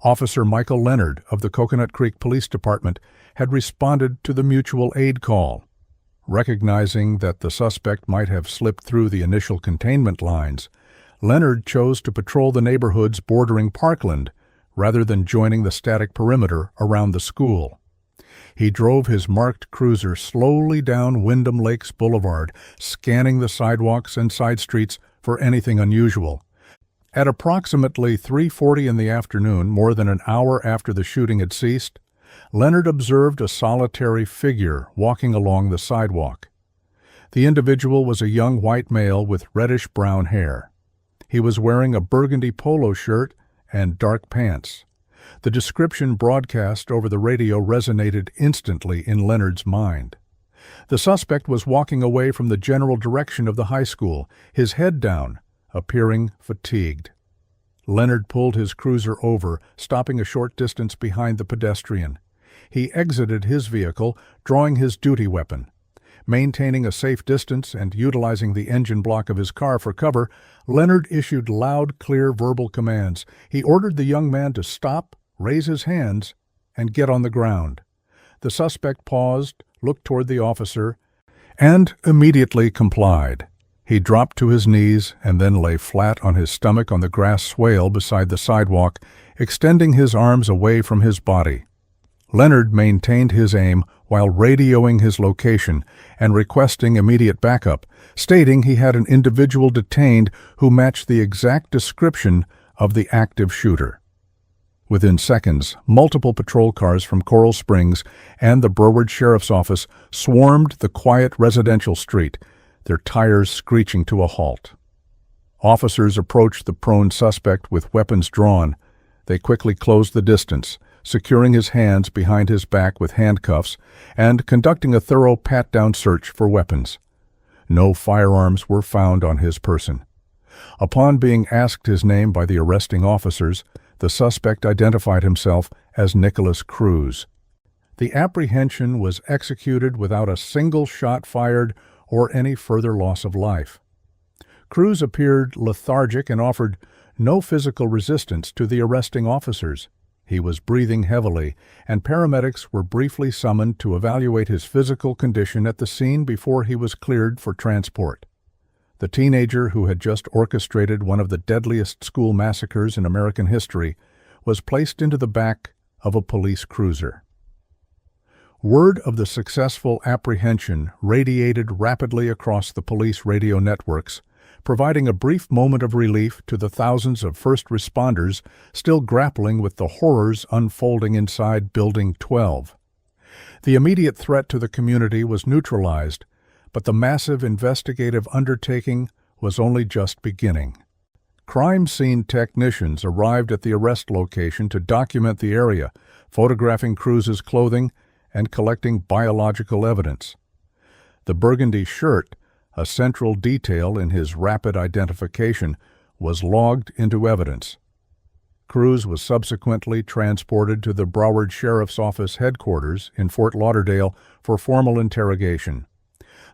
Officer Michael Leonard of the Coconut Creek Police Department had responded to the mutual aid call. Recognizing that the suspect might have slipped through the initial containment lines, Leonard chose to patrol the neighborhoods bordering Parkland rather than joining the static perimeter around the school. He drove his marked cruiser slowly down Wyndham Lakes Boulevard, scanning the sidewalks and side streets for anything unusual. At approximately 3:40 in the afternoon, more than an hour after the shooting had ceased, Leonard observed a solitary figure walking along the sidewalk. The individual was a young white male with reddish-brown hair. He was wearing a burgundy polo shirt and dark pants. The description broadcast over the radio resonated instantly in Leonard's mind. The suspect was walking away from the general direction of the high school, his head down, appearing fatigued. Leonard pulled his cruiser over, stopping a short distance behind the pedestrian. He exited his vehicle, drawing his duty weapon. Maintaining a safe distance and utilizing the engine block of his car for cover, Leonard issued loud, clear verbal commands. He ordered the young man to stop, raise his hands, and get on the ground. The suspect paused, looked toward the officer, and immediately complied. He dropped to his knees and then lay flat on his stomach on the grass swale beside the sidewalk, extending his arms away from his body. Leonard maintained his aim while radioing his location and requesting immediate backup, stating he had an individual detained who matched the exact description of the active shooter. Within seconds, multiple patrol cars from Coral Springs and the Broward Sheriff's Office swarmed the quiet residential street, their tires screeching to a halt. Officers approached the prone suspect with weapons drawn. They quickly closed the distance, securing his hands behind his back with handcuffs and conducting a thorough pat-down search for weapons. No firearms were found on his person. Upon being asked his name by the arresting officers, the suspect identified himself as Nikolas Cruz. The apprehension was executed without a single shot fired or any further loss of life. Cruz appeared lethargic and offered no physical resistance to the arresting officers. He was breathing heavily, and paramedics were briefly summoned to evaluate his physical condition at the scene before he was cleared for transport. The teenager who had just orchestrated one of the deadliest school massacres in American history was placed into the back of a police cruiser. Word of the successful apprehension radiated rapidly across the police radio networks, providing a brief moment of relief to the thousands of first responders still grappling with the horrors unfolding inside Building 12. The immediate threat to the community was neutralized, but the massive investigative undertaking was only just beginning. Crime scene technicians arrived at the arrest location to document the area, photographing Cruz's clothing and collecting biological evidence. The burgundy shirt, a central detail in his rapid identification, was logged into evidence. Cruz was subsequently transported to the Broward Sheriff's Office headquarters in Fort Lauderdale for formal interrogation.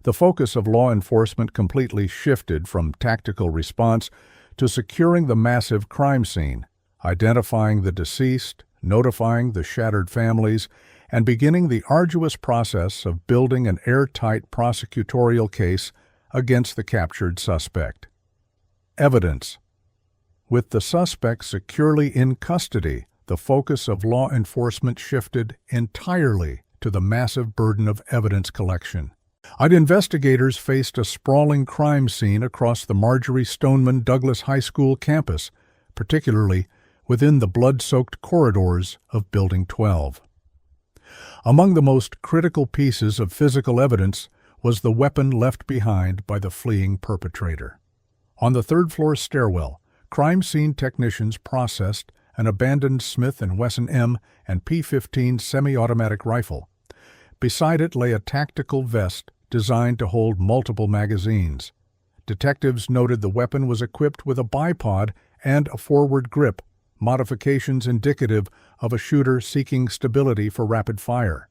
The focus of law enforcement completely shifted from tactical response to securing the massive crime scene, identifying the deceased, notifying the shattered families, and beginning the arduous process of building an airtight prosecutorial case against the captured suspect. Evidence. With the suspect securely in custody, the focus of law enforcement shifted entirely to the massive burden of evidence collection. Investigators faced a sprawling crime scene across the Marjorie Stoneman Douglas High School campus, particularly within the blood-soaked corridors of Building 12. Among the most critical pieces of physical evidence was the weapon left behind by the fleeing perpetrator. On the third-floor stairwell, crime scene technicians processed an abandoned Smith & Wesson M and P-15 semi-automatic rifle. Beside it lay a tactical vest designed to hold multiple magazines. Detectives noted the weapon was equipped with a bipod and a forward grip, modifications indicative of a shooter seeking stability for rapid fire.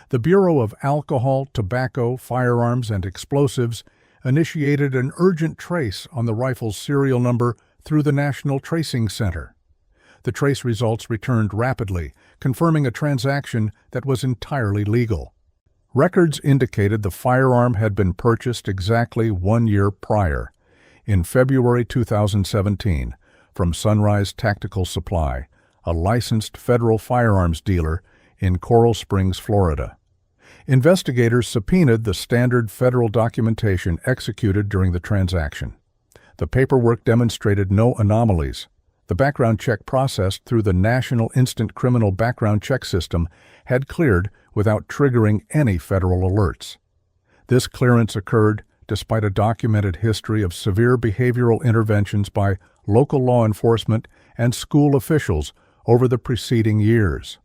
The Bureau of Alcohol, Tobacco, Firearms, and Explosives initiated an urgent trace on the rifle's serial number through the National Tracing Center. The trace results returned rapidly, confirming a transaction that was entirely legal. Records indicated the firearm had been purchased exactly 1 year prior, in February 2017, from Sunrise Tactical Supply, a licensed federal firearms dealer in Coral Springs, Florida. Investigators subpoenaed the standard federal documentation executed during the transaction. The paperwork demonstrated no anomalies. The background check processed through the National Instant Criminal Background Check System had cleared without triggering any federal alerts. This clearance occurred despite a documented history of severe behavioral interventions by local law enforcement and school officials over the preceding years.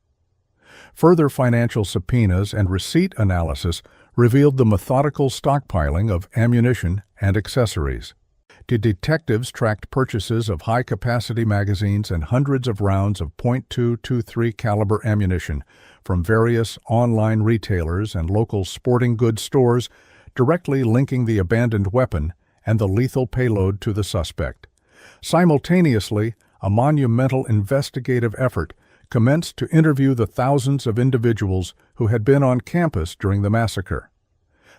Further financial subpoenas and receipt analysis revealed the methodical stockpiling of ammunition and accessories. The detectives tracked purchases of high-capacity magazines and hundreds of rounds of .223 caliber ammunition from various online retailers and local sporting goods stores, directly linking the abandoned weapon and the lethal payload to the suspect. Simultaneously, a monumental investigative effort commenced to interview the thousands of individuals who had been on campus during the massacre.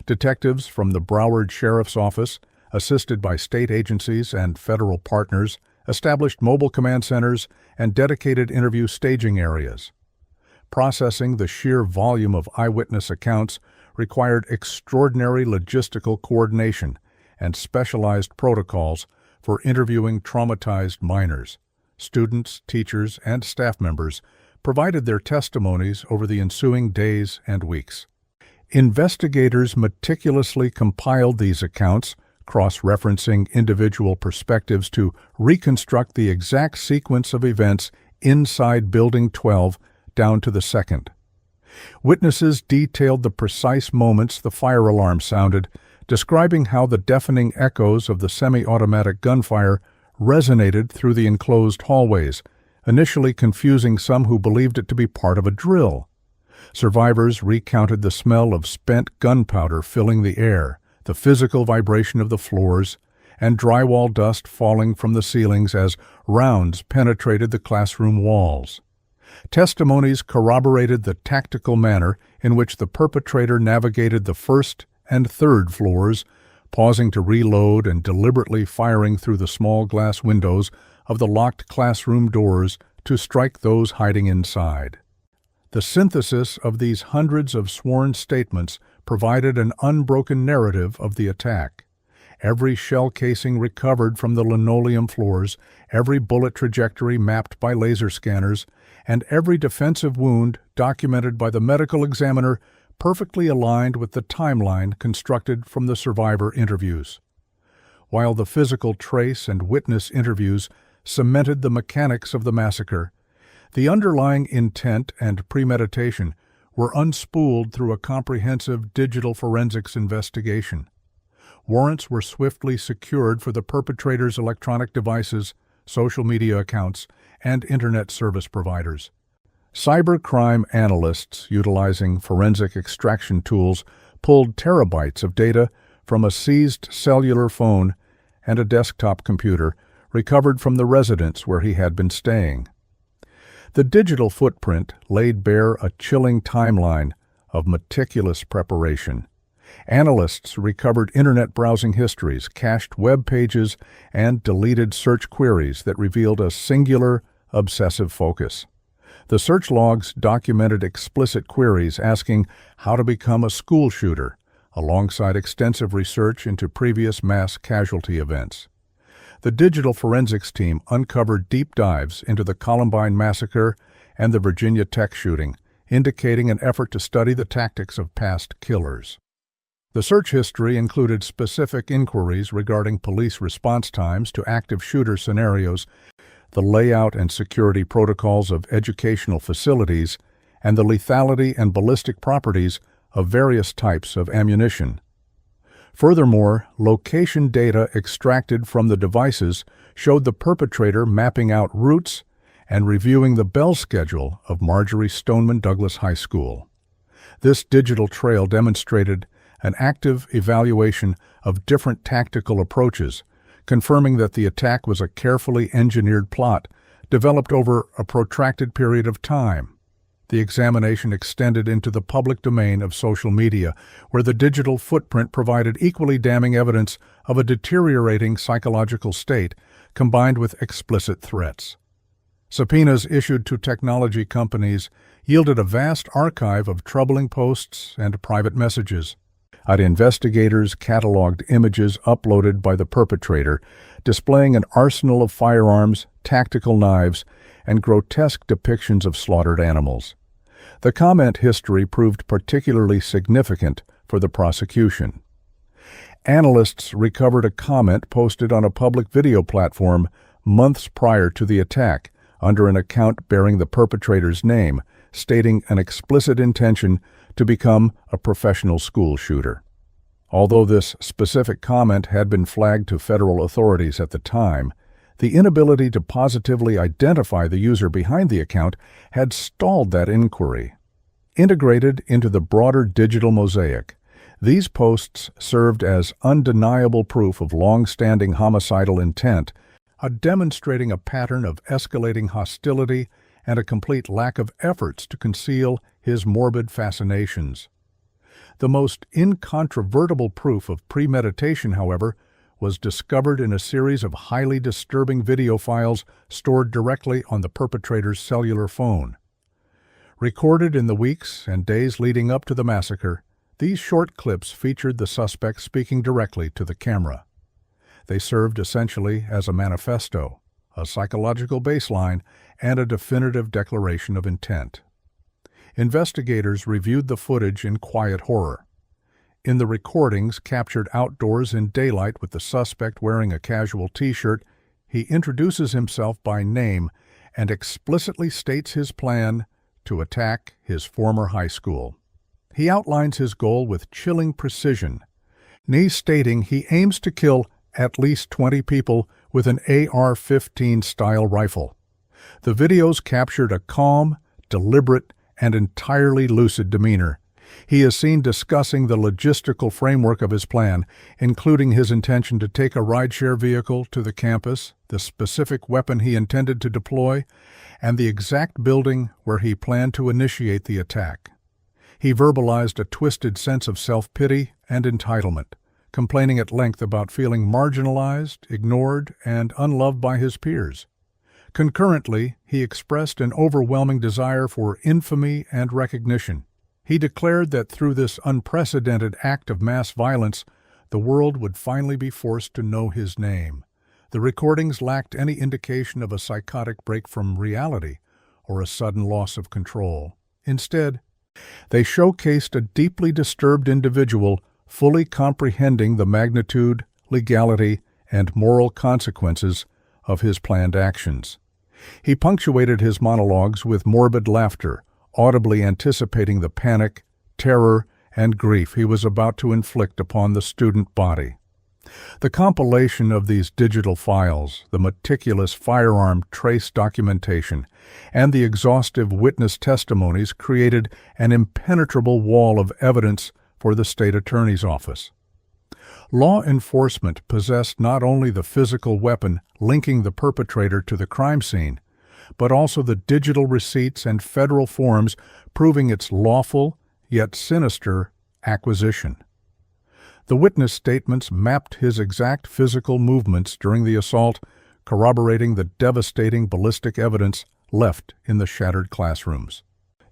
Detectives from the Broward Sheriff's Office, assisted by state agencies and federal partners, established mobile command centers and dedicated interview staging areas. Processing the sheer volume of eyewitness accounts required extraordinary logistical coordination and specialized protocols for interviewing traumatized minors. Students, teachers, and staff members provided their testimonies over the ensuing days and weeks. Investigators meticulously compiled these accounts, cross-referencing individual perspectives to reconstruct the exact sequence of events inside Building 12 down to the second. Witnesses detailed the precise moments the fire alarm sounded, describing how the deafening echoes of the semi-automatic gunfire resonated through the enclosed hallways, initially confusing some who believed it to be part of a drill. Survivors recounted the smell of spent gunpowder filling the air, the physical vibration of the floors, and drywall dust falling from the ceilings as rounds penetrated the classroom walls. Testimonies corroborated the tactical manner in which the perpetrator navigated the first and third floors, pausing to reload and deliberately firing through the small glass windows of the locked classroom doors to strike those hiding inside. The synthesis of these hundreds of sworn statements provided an unbroken narrative of the attack. Every shell casing recovered from the linoleum floors, every bullet trajectory mapped by laser scanners, and every defensive wound documented by the medical examiner perfectly aligned with the timeline constructed from the survivor interviews. While the physical trace and witness interviews cemented the mechanics of the massacre, the underlying intent and premeditation were unspooled through a comprehensive digital forensics investigation. Warrants were swiftly secured for the perpetrator's electronic devices, social media accounts, and internet service providers. Cybercrime analysts utilizing forensic extraction tools pulled terabytes of data from a seized cellular phone and a desktop computer recovered from the residence where he had been staying. The digital footprint laid bare a chilling timeline of meticulous preparation. Analysts recovered internet browsing histories, cached web pages, and deleted search queries that revealed a singular, obsessive focus. The search logs documented explicit queries asking how to become a school shooter, alongside extensive research into previous mass casualty events. The digital forensics team uncovered deep dives into the Columbine massacre and the Virginia Tech shooting, indicating an effort to study the tactics of past killers. The search history included specific inquiries regarding police response times to active shooter scenarios, the layout and security protocols of educational facilities, and the lethality and ballistic properties of various types of ammunition. Furthermore, location data extracted from the devices showed the perpetrator mapping out routes and reviewing the bell schedule of Marjory Stoneman Douglas High School. This digital trail demonstrated an active evaluation of different tactical approaches, confirming that the attack was a carefully engineered plot developed over a protracted period of time. The examination extended into the public domain of social media, where the digital footprint provided equally damning evidence of a deteriorating psychological state combined with explicit threats. Subpoenas issued to technology companies yielded a vast archive of troubling posts and private messages. Investigators cataloged images uploaded by the perpetrator, displaying an arsenal of firearms, tactical knives, and grotesque depictions of slaughtered animals. The comment history proved particularly significant for the prosecution. Analysts recovered a comment posted on a public video platform months prior to the attack under an account bearing the perpetrator's name, stating an explicit intention to become a professional school shooter. Although this specific comment had been flagged to federal authorities at the time, the inability to positively identify the user behind the account had stalled that inquiry. Integrated into the broader digital mosaic, these posts served as undeniable proof of long-standing homicidal intent, demonstrating a pattern of escalating hostility and a complete lack of efforts to conceal his morbid fascinations. The most incontrovertible proof of premeditation, however, was discovered in a series of highly disturbing video files stored directly on the perpetrator's cellular phone. Recorded in the weeks and days leading up to the massacre, these short clips featured the suspect speaking directly to the camera. They served essentially as a manifesto, a psychological baseline, and a definitive declaration of intent. Investigators reviewed the footage in quiet horror. In the recordings captured outdoors in daylight with the suspect wearing a casual T-shirt, he introduces himself by name and explicitly states his plan to attack his former high school. He outlines his goal with chilling precision, stating he aims to kill at least 20 people with an AR-15 style rifle. The videos captured a calm, deliberate, and entirely lucid demeanor. He is seen discussing the logistical framework of his plan, including his intention to take a rideshare vehicle to the campus, the specific weapon he intended to deploy, and the exact building where he planned to initiate the attack. He verbalized a twisted sense of self-pity and entitlement, complaining at length about feeling marginalized, ignored, and unloved by his peers. Concurrently, he expressed an overwhelming desire for infamy and recognition. He declared that through this unprecedented act of mass violence, the world would finally be forced to know his name. The recordings lacked any indication of a psychotic break from reality or a sudden loss of control. Instead, they showcased a deeply disturbed individual fully comprehending the magnitude, legality, and moral consequences of his planned actions. He punctuated his monologues with morbid laughter, audibly anticipating the panic, terror, and grief he was about to inflict upon the student body. The compilation of these digital files, the meticulous firearm trace documentation, and the exhaustive witness testimonies created an impenetrable wall of evidence for the state attorney's office. Law enforcement possessed not only the physical weapon linking the perpetrator to the crime scene, but also the digital receipts and federal forms proving its lawful, yet sinister, acquisition. The witness statements mapped his exact physical movements during the assault, corroborating the devastating ballistic evidence left in the shattered classrooms.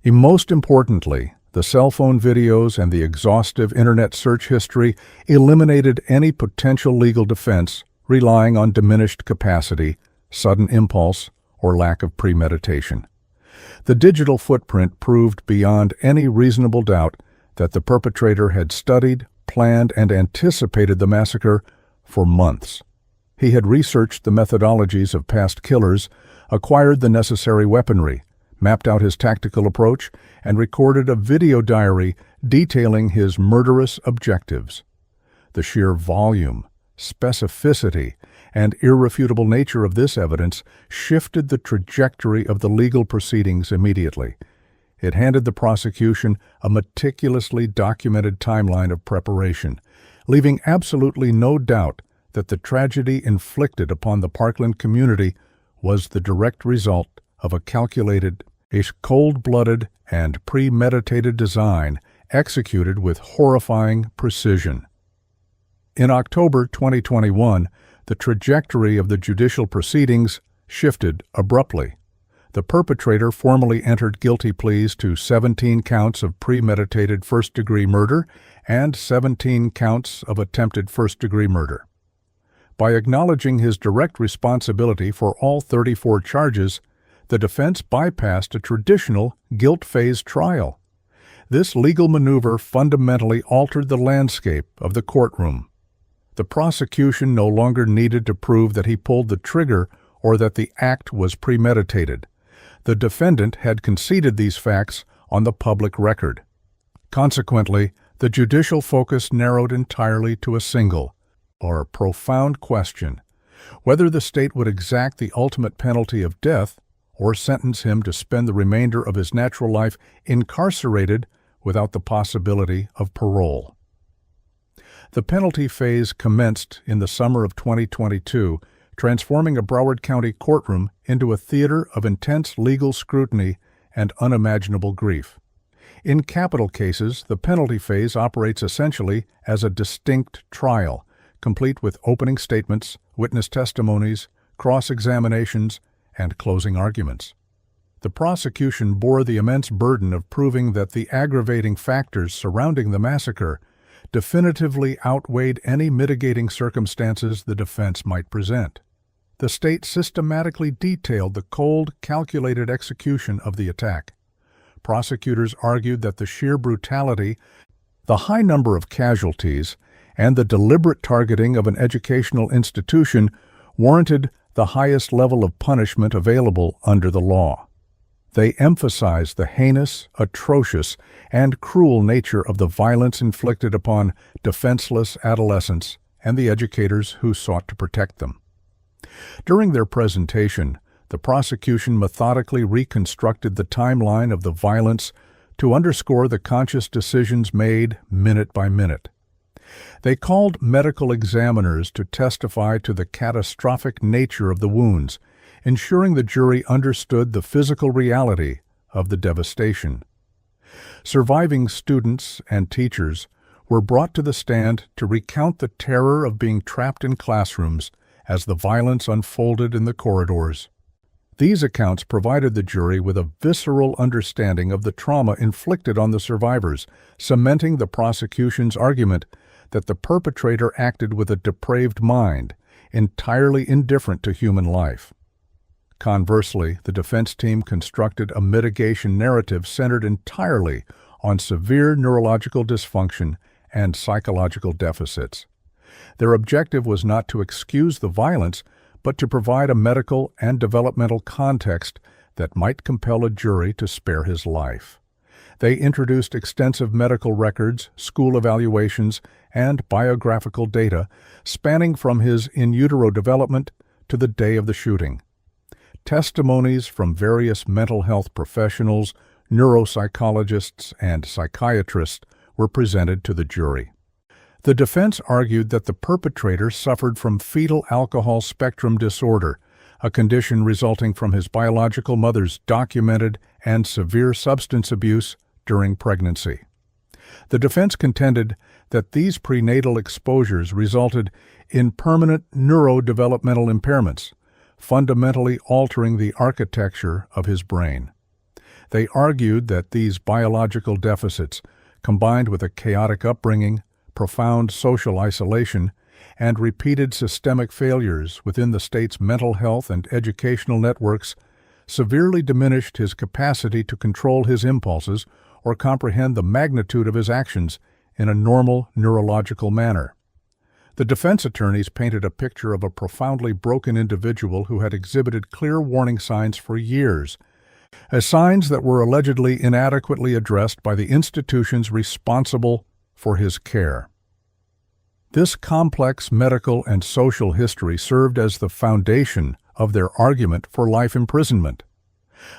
Most importantly, the cell phone videos and the exhaustive internet search history eliminated any potential legal defense relying on diminished capacity, sudden impulse, or lack of premeditation. The digital footprint proved beyond any reasonable doubt that the perpetrator had studied, planned, and anticipated the massacre for months. He had researched the methodologies of past killers, acquired the necessary weaponry, mapped out his tactical approach, and recorded a video diary detailing his murderous objectives. The sheer volume, specificity, and irrefutable nature of this evidence shifted the trajectory of the legal proceedings immediately. It handed the prosecution a meticulously documented timeline of preparation, leaving absolutely no doubt that the tragedy inflicted upon the Parkland community was the direct result of a calculated, cold-blooded, and premeditated design executed with horrifying precision. In October 2021, the trajectory of the judicial proceedings shifted abruptly. The perpetrator formally entered guilty pleas to 17 counts of premeditated first-degree murder and 17 counts of attempted first-degree murder. By acknowledging his direct responsibility for all 34 charges, the defense bypassed a traditional guilt phase trial. This legal maneuver fundamentally altered the landscape of the courtroom. The prosecution no longer needed to prove that he pulled the trigger or that the act was premeditated. The defendant had conceded these facts on the public record. Consequently, the judicial focus narrowed entirely to a single, or profound question: whether the state would exact the ultimate penalty of death or sentence him to spend the remainder of his natural life incarcerated without the possibility of parole. The penalty phase commenced in the summer of 2022, transforming a Broward County courtroom into a theater of intense legal scrutiny and unimaginable grief. In capital cases, the penalty phase operates essentially as a distinct trial, complete with opening statements, witness testimonies, cross-examinations, and closing arguments. The prosecution bore the immense burden of proving that the aggravating factors surrounding the massacre definitively outweighed any mitigating circumstances the defense might present. The state systematically detailed the cold, calculated execution of the attack. Prosecutors argued that the sheer brutality, the high number of casualties, and the deliberate targeting of an educational institution warranted the highest level of punishment available under the law. They emphasized the heinous, atrocious, and cruel nature of the violence inflicted upon defenseless adolescents and the educators who sought to protect them. During their presentation, the prosecution methodically reconstructed the timeline of the violence to underscore the conscious decisions made minute by minute. They called medical examiners to testify to the catastrophic nature of the wounds, ensuring the jury understood the physical reality of the devastation. Surviving students and teachers were brought to the stand to recount the terror of being trapped in classrooms as the violence unfolded in the corridors. These accounts provided the jury with a visceral understanding of the trauma inflicted on the survivors, cementing the prosecution's argument that the perpetrator acted with a depraved mind, entirely indifferent to human life. Conversely, the defense team constructed a mitigation narrative centered entirely on severe neurological dysfunction and psychological deficits. Their objective was not to excuse the violence, but to provide a medical and developmental context that might compel a jury to spare his life. They introduced extensive medical records, school evaluations, and biographical data spanning from his in utero development to the day of the shooting. Testimonies from various mental health professionals, neuropsychologists, and psychiatrists were presented to the jury. The defense argued that the perpetrator suffered from fetal alcohol spectrum disorder, a condition resulting from his biological mother's documented and severe substance abuse during pregnancy. The defense contended that these prenatal exposures resulted in permanent neurodevelopmental impairments, fundamentally altering the architecture of his brain. They argued that these biological deficits, combined with a chaotic upbringing, profound social isolation, and repeated systemic failures within the state's mental health and educational networks, severely diminished his capacity to control his impulses or comprehend the magnitude of his actions in a normal neurological manner. The defense attorneys painted a picture of a profoundly broken individual who had exhibited clear warning signs for years, as signs that were allegedly inadequately addressed by the institutions responsible for his care. This complex medical and social history served as the foundation of their argument for life imprisonment.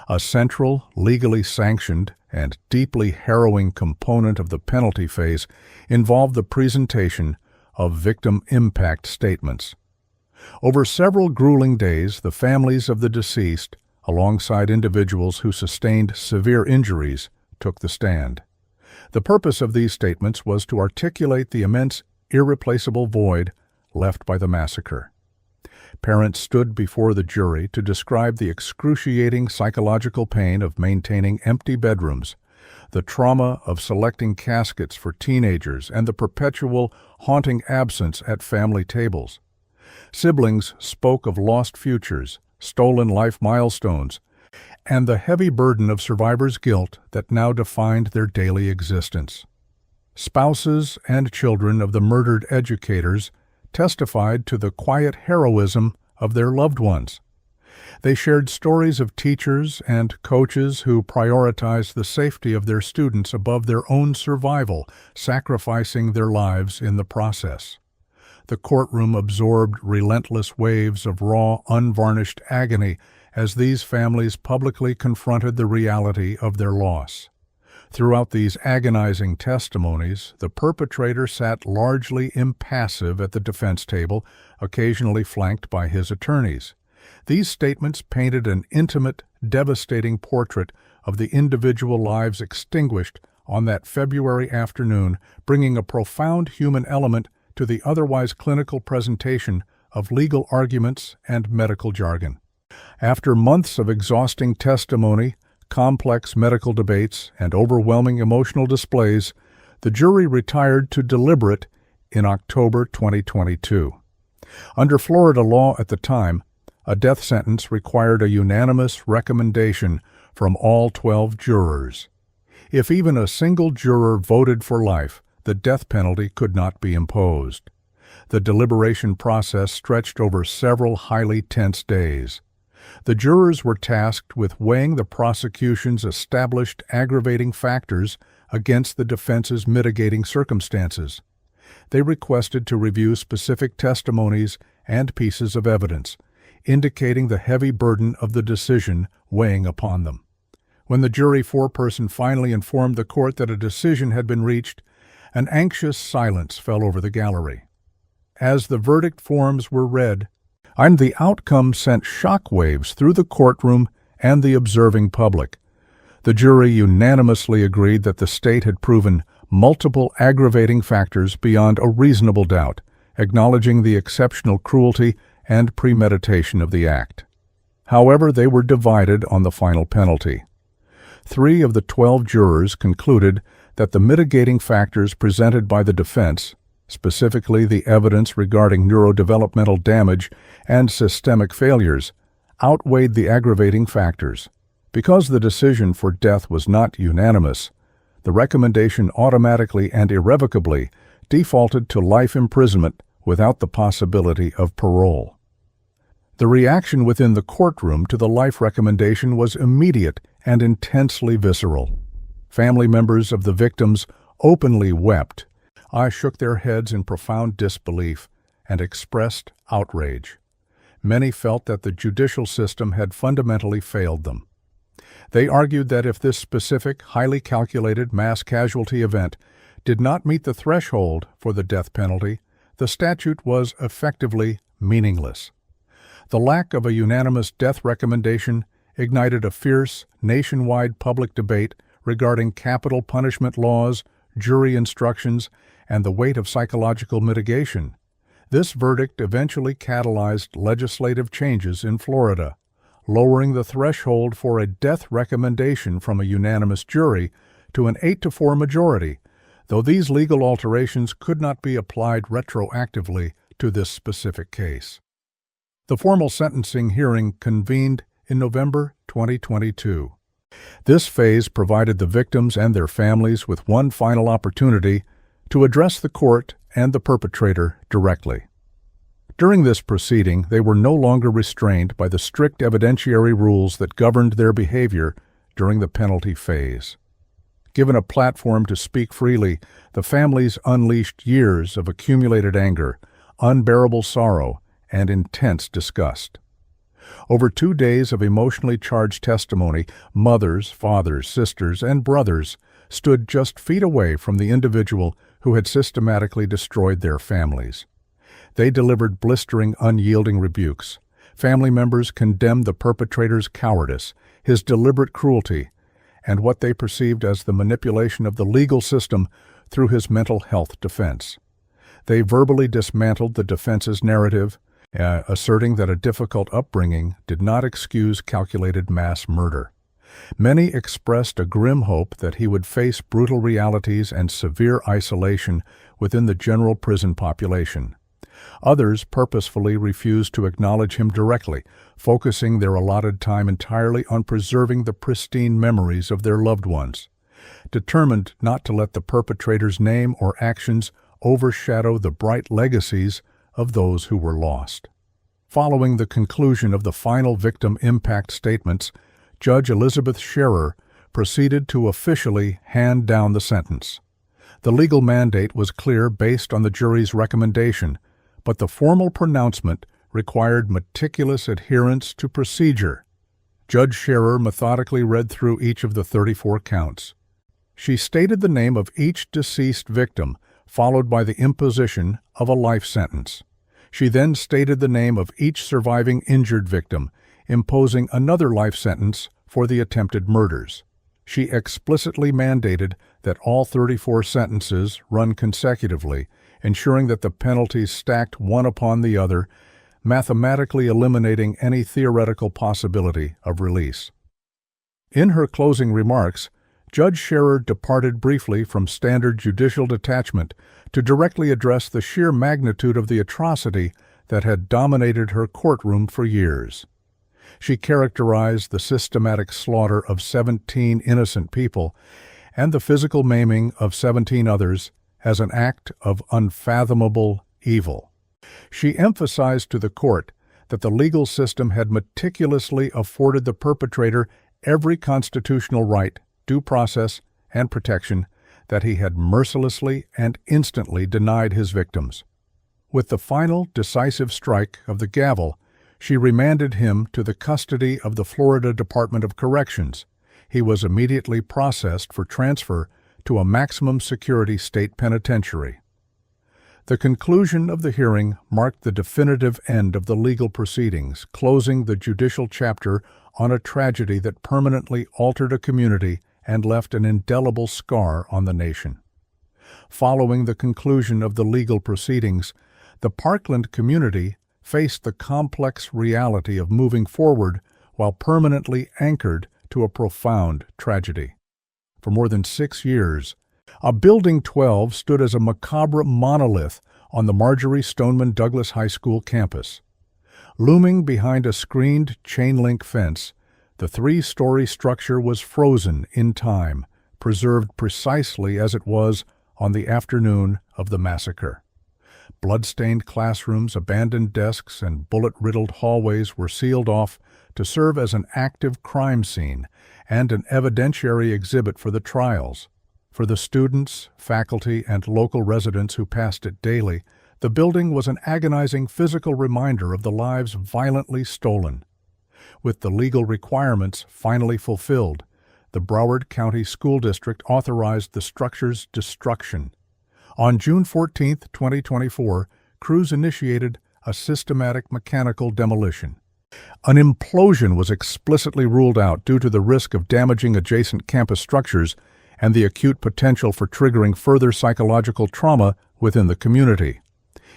A central, legally sanctioned, and deeply harrowing component of the penalty phase involved the presentation of victim impact statements. Over several grueling days, the families of the deceased, alongside individuals who sustained severe injuries, took the stand. The purpose of these statements was to articulate the immense, irreplaceable void left by the massacre. Parents stood before the jury to describe the excruciating psychological pain of maintaining empty bedrooms, the trauma of selecting caskets for teenagers, and the perpetual, haunting absence at family tables. Siblings spoke of lost futures, stolen life milestones, and the heavy burden of survivors' guilt that now defined their daily existence. Spouses and children of the murdered educators testified to the quiet heroism of their loved ones. They shared stories of teachers and coaches who prioritized the safety of their students above their own survival, sacrificing their lives in the process. The courtroom absorbed relentless waves of raw, unvarnished agony as these families publicly confronted the reality of their loss. Throughout these agonizing testimonies, the perpetrator sat largely impassive at the defense table, occasionally flanked by his attorneys. These statements painted an intimate, devastating portrait of the individual lives extinguished on that February afternoon, bringing a profound human element to the otherwise clinical presentation of legal arguments and medical jargon. After months of exhausting testimony, complex medical debates, and overwhelming emotional displays, the jury retired to deliberate in October 2022. Under Florida law at the time, a death sentence required a unanimous recommendation from all 12 jurors. If even a single juror voted for life, the death penalty could not be imposed. The deliberation process stretched over several highly tense days. The jurors were tasked with weighing the prosecution's established aggravating factors against the defense's mitigating circumstances. They requested to review specific testimonies and pieces of evidence, indicating the heavy burden of the decision weighing upon them. When the jury foreperson finally informed the court that a decision had been reached, an anxious silence fell over the gallery. As the verdict forms were read, the outcome sent shockwaves through the courtroom and the observing public. The jury unanimously agreed that the state had proven multiple aggravating factors beyond a reasonable doubt, acknowledging the exceptional cruelty and premeditation of the act. However, they were divided on the final penalty. 3 of the 12 jurors concluded that the mitigating factors presented by the defense, specifically the evidence regarding neurodevelopmental damage and systemic failures, outweighed the aggravating factors. Because the decision for death was not unanimous, the recommendation automatically and irrevocably defaulted to life imprisonment without the possibility of parole. The reaction within the courtroom to the life recommendation was immediate and intensely visceral. Family members of the victims openly wept, shook their heads in profound disbelief, and expressed outrage. Many felt that the judicial system had fundamentally failed them. They argued that if this specific, highly calculated mass casualty event did not meet the threshold for the death penalty, the statute was effectively meaningless. The lack of a unanimous death recommendation ignited a fierce, nationwide public debate regarding capital punishment laws, jury instructions, and the weight of psychological mitigation. This verdict eventually catalyzed legislative changes in Florida, lowering the threshold for a death recommendation from a unanimous jury to an 8-4 majority, though these legal alterations could not be applied retroactively to this specific case. The formal sentencing hearing convened in November 2022. This phase provided the victims and their families with one final opportunity to address the court and the perpetrator directly. During this proceeding, they were no longer restrained by the strict evidentiary rules that governed their behavior during the penalty phase. Given a platform to speak freely, the families unleashed years of accumulated anger, unbearable sorrow, and intense disgust. Over 2 days of emotionally charged testimony, mothers, fathers, sisters, and brothers stood just feet away from the individual who had systematically destroyed their families. They delivered blistering, unyielding rebukes. Family members condemned the perpetrator's cowardice, his deliberate cruelty, and what they perceived as the manipulation of the legal system through his mental health defense. They verbally dismantled the defense's narrative, asserting that a difficult upbringing did not excuse calculated mass murder. Many expressed a grim hope that he would face brutal realities and severe isolation within the general prison population. Others purposefully refused to acknowledge him directly, focusing their allotted time entirely on preserving the pristine memories of their loved ones, determined not to let the perpetrator's name or actions overshadow the bright legacies of those who were lost. Following the conclusion of the final victim impact statements, Judge Elizabeth Scherer proceeded to officially hand down the sentence. The legal mandate was clear based on the jury's recommendation, but the formal pronouncement required meticulous adherence to procedure. Judge Scherer methodically read through each of the 34 counts. She stated the name of each deceased victim, followed by the imposition of a life sentence. She then stated the name of each surviving injured victim, imposing another life sentence for the attempted murders. She explicitly mandated that all 34 sentences run consecutively, ensuring that the penalties stacked one upon the other, mathematically eliminating any theoretical possibility of release. In her closing remarks, Judge Scherer departed briefly from standard judicial detachment to directly address the sheer magnitude of the atrocity that had dominated her courtroom for years. She characterized the systematic slaughter of 17 innocent people and the physical maiming of 17 others as an act of unfathomable evil. She emphasized to the court that the legal system had meticulously afforded the perpetrator every constitutional right, due process, and protection that he had mercilessly and instantly denied his victims. With the final decisive strike of the gavel, she remanded him to the custody of the Florida Department of Corrections. He was immediately processed for transfer to a maximum security state penitentiary. The conclusion of the hearing marked the definitive end of the legal proceedings, closing the judicial chapter on a tragedy that permanently altered a community and left an indelible scar on the nation. Following the conclusion of the legal proceedings, the Parkland community faced the complex reality of moving forward while permanently anchored to a profound tragedy. For more than 6 years, a Building 12 stood as a macabre monolith on the Marjorie Stoneman Douglas High School campus. Looming behind a screened chain-link fence, the 3-story structure was frozen in time, preserved precisely as it was on the afternoon of the massacre. Blood-stained classrooms, abandoned desks, and bullet-riddled hallways were sealed off to serve as an active crime scene and an evidentiary exhibit for the trials. For the students, faculty, and local residents who passed it daily, the building was an agonizing physical reminder of the lives violently stolen. With the legal requirements finally fulfilled, the Broward County School District authorized the structure's destruction. On June 14, 2024, Cruz initiated a systematic mechanical demolition. An implosion was explicitly ruled out due to the risk of damaging adjacent campus structures and the acute potential for triggering further psychological trauma within the community.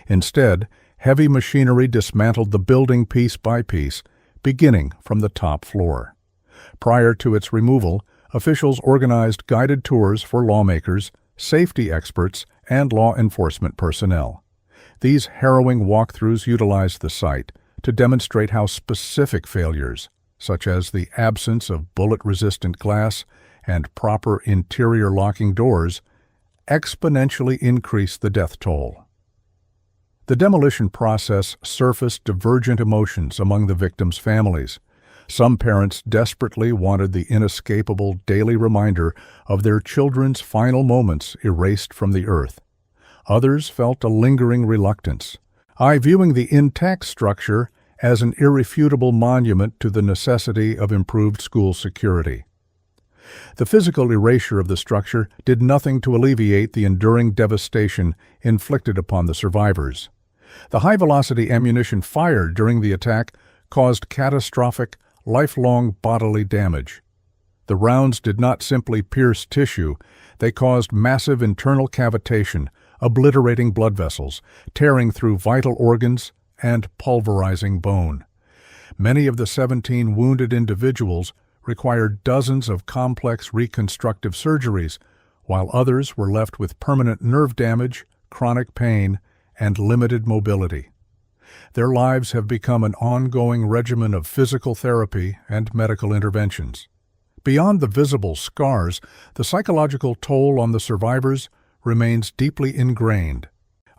Instead, heavy machinery dismantled the building piece by piece, beginning from the top floor. Prior to its removal, officials organized guided tours for lawmakers, safety experts, and law enforcement personnel. These harrowing walkthroughs utilized the site to demonstrate how specific failures, such as the absence of bullet-resistant glass and proper interior locking doors, exponentially increased the death toll. The demolition process surfaced divergent emotions among the victims' families. Some parents desperately wanted the inescapable daily reminder of their children's final moments erased from the earth. Others felt a lingering reluctance, viewing the intact structure as an irrefutable monument to the necessity of improved school security. The physical erasure of the structure did nothing to alleviate the enduring devastation inflicted upon the survivors. The high-velocity ammunition fired during the attack caused catastrophic, lifelong bodily damage. The rounds did not simply pierce tissue, they caused massive internal cavitation, obliterating blood vessels, tearing through vital organs, and pulverizing bone. Many of the 17 wounded individuals required dozens of complex reconstructive surgeries, while others were left with permanent nerve damage, chronic pain, and limited mobility. Their lives have become an ongoing regimen of physical therapy and medical interventions. Beyond the visible scars, the psychological toll on the survivors remains deeply ingrained.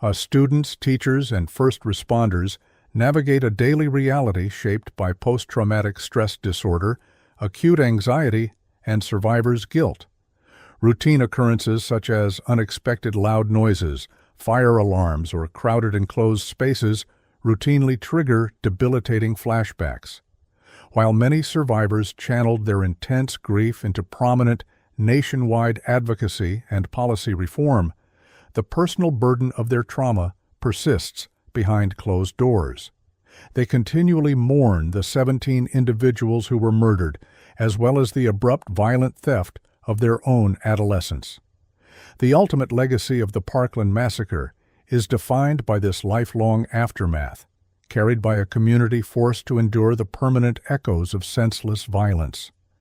As students, teachers, and first responders navigate a daily reality shaped by post-traumatic stress disorder, acute anxiety, and survivor's guilt. Routine occurrences such as unexpected loud noises, fire alarms, or crowded enclosed spaces routinely trigger debilitating flashbacks. While many survivors channeled their intense grief into prominent nationwide advocacy and policy reform, the personal burden of their trauma persists behind closed doors. They continually mourn the 17 individuals who were murdered, as well as the abrupt violent theft of their own adolescence. The ultimate legacy of the Parkland massacre is defined by this lifelong aftermath, carried by a community forced to endure the permanent echoes of senseless violence.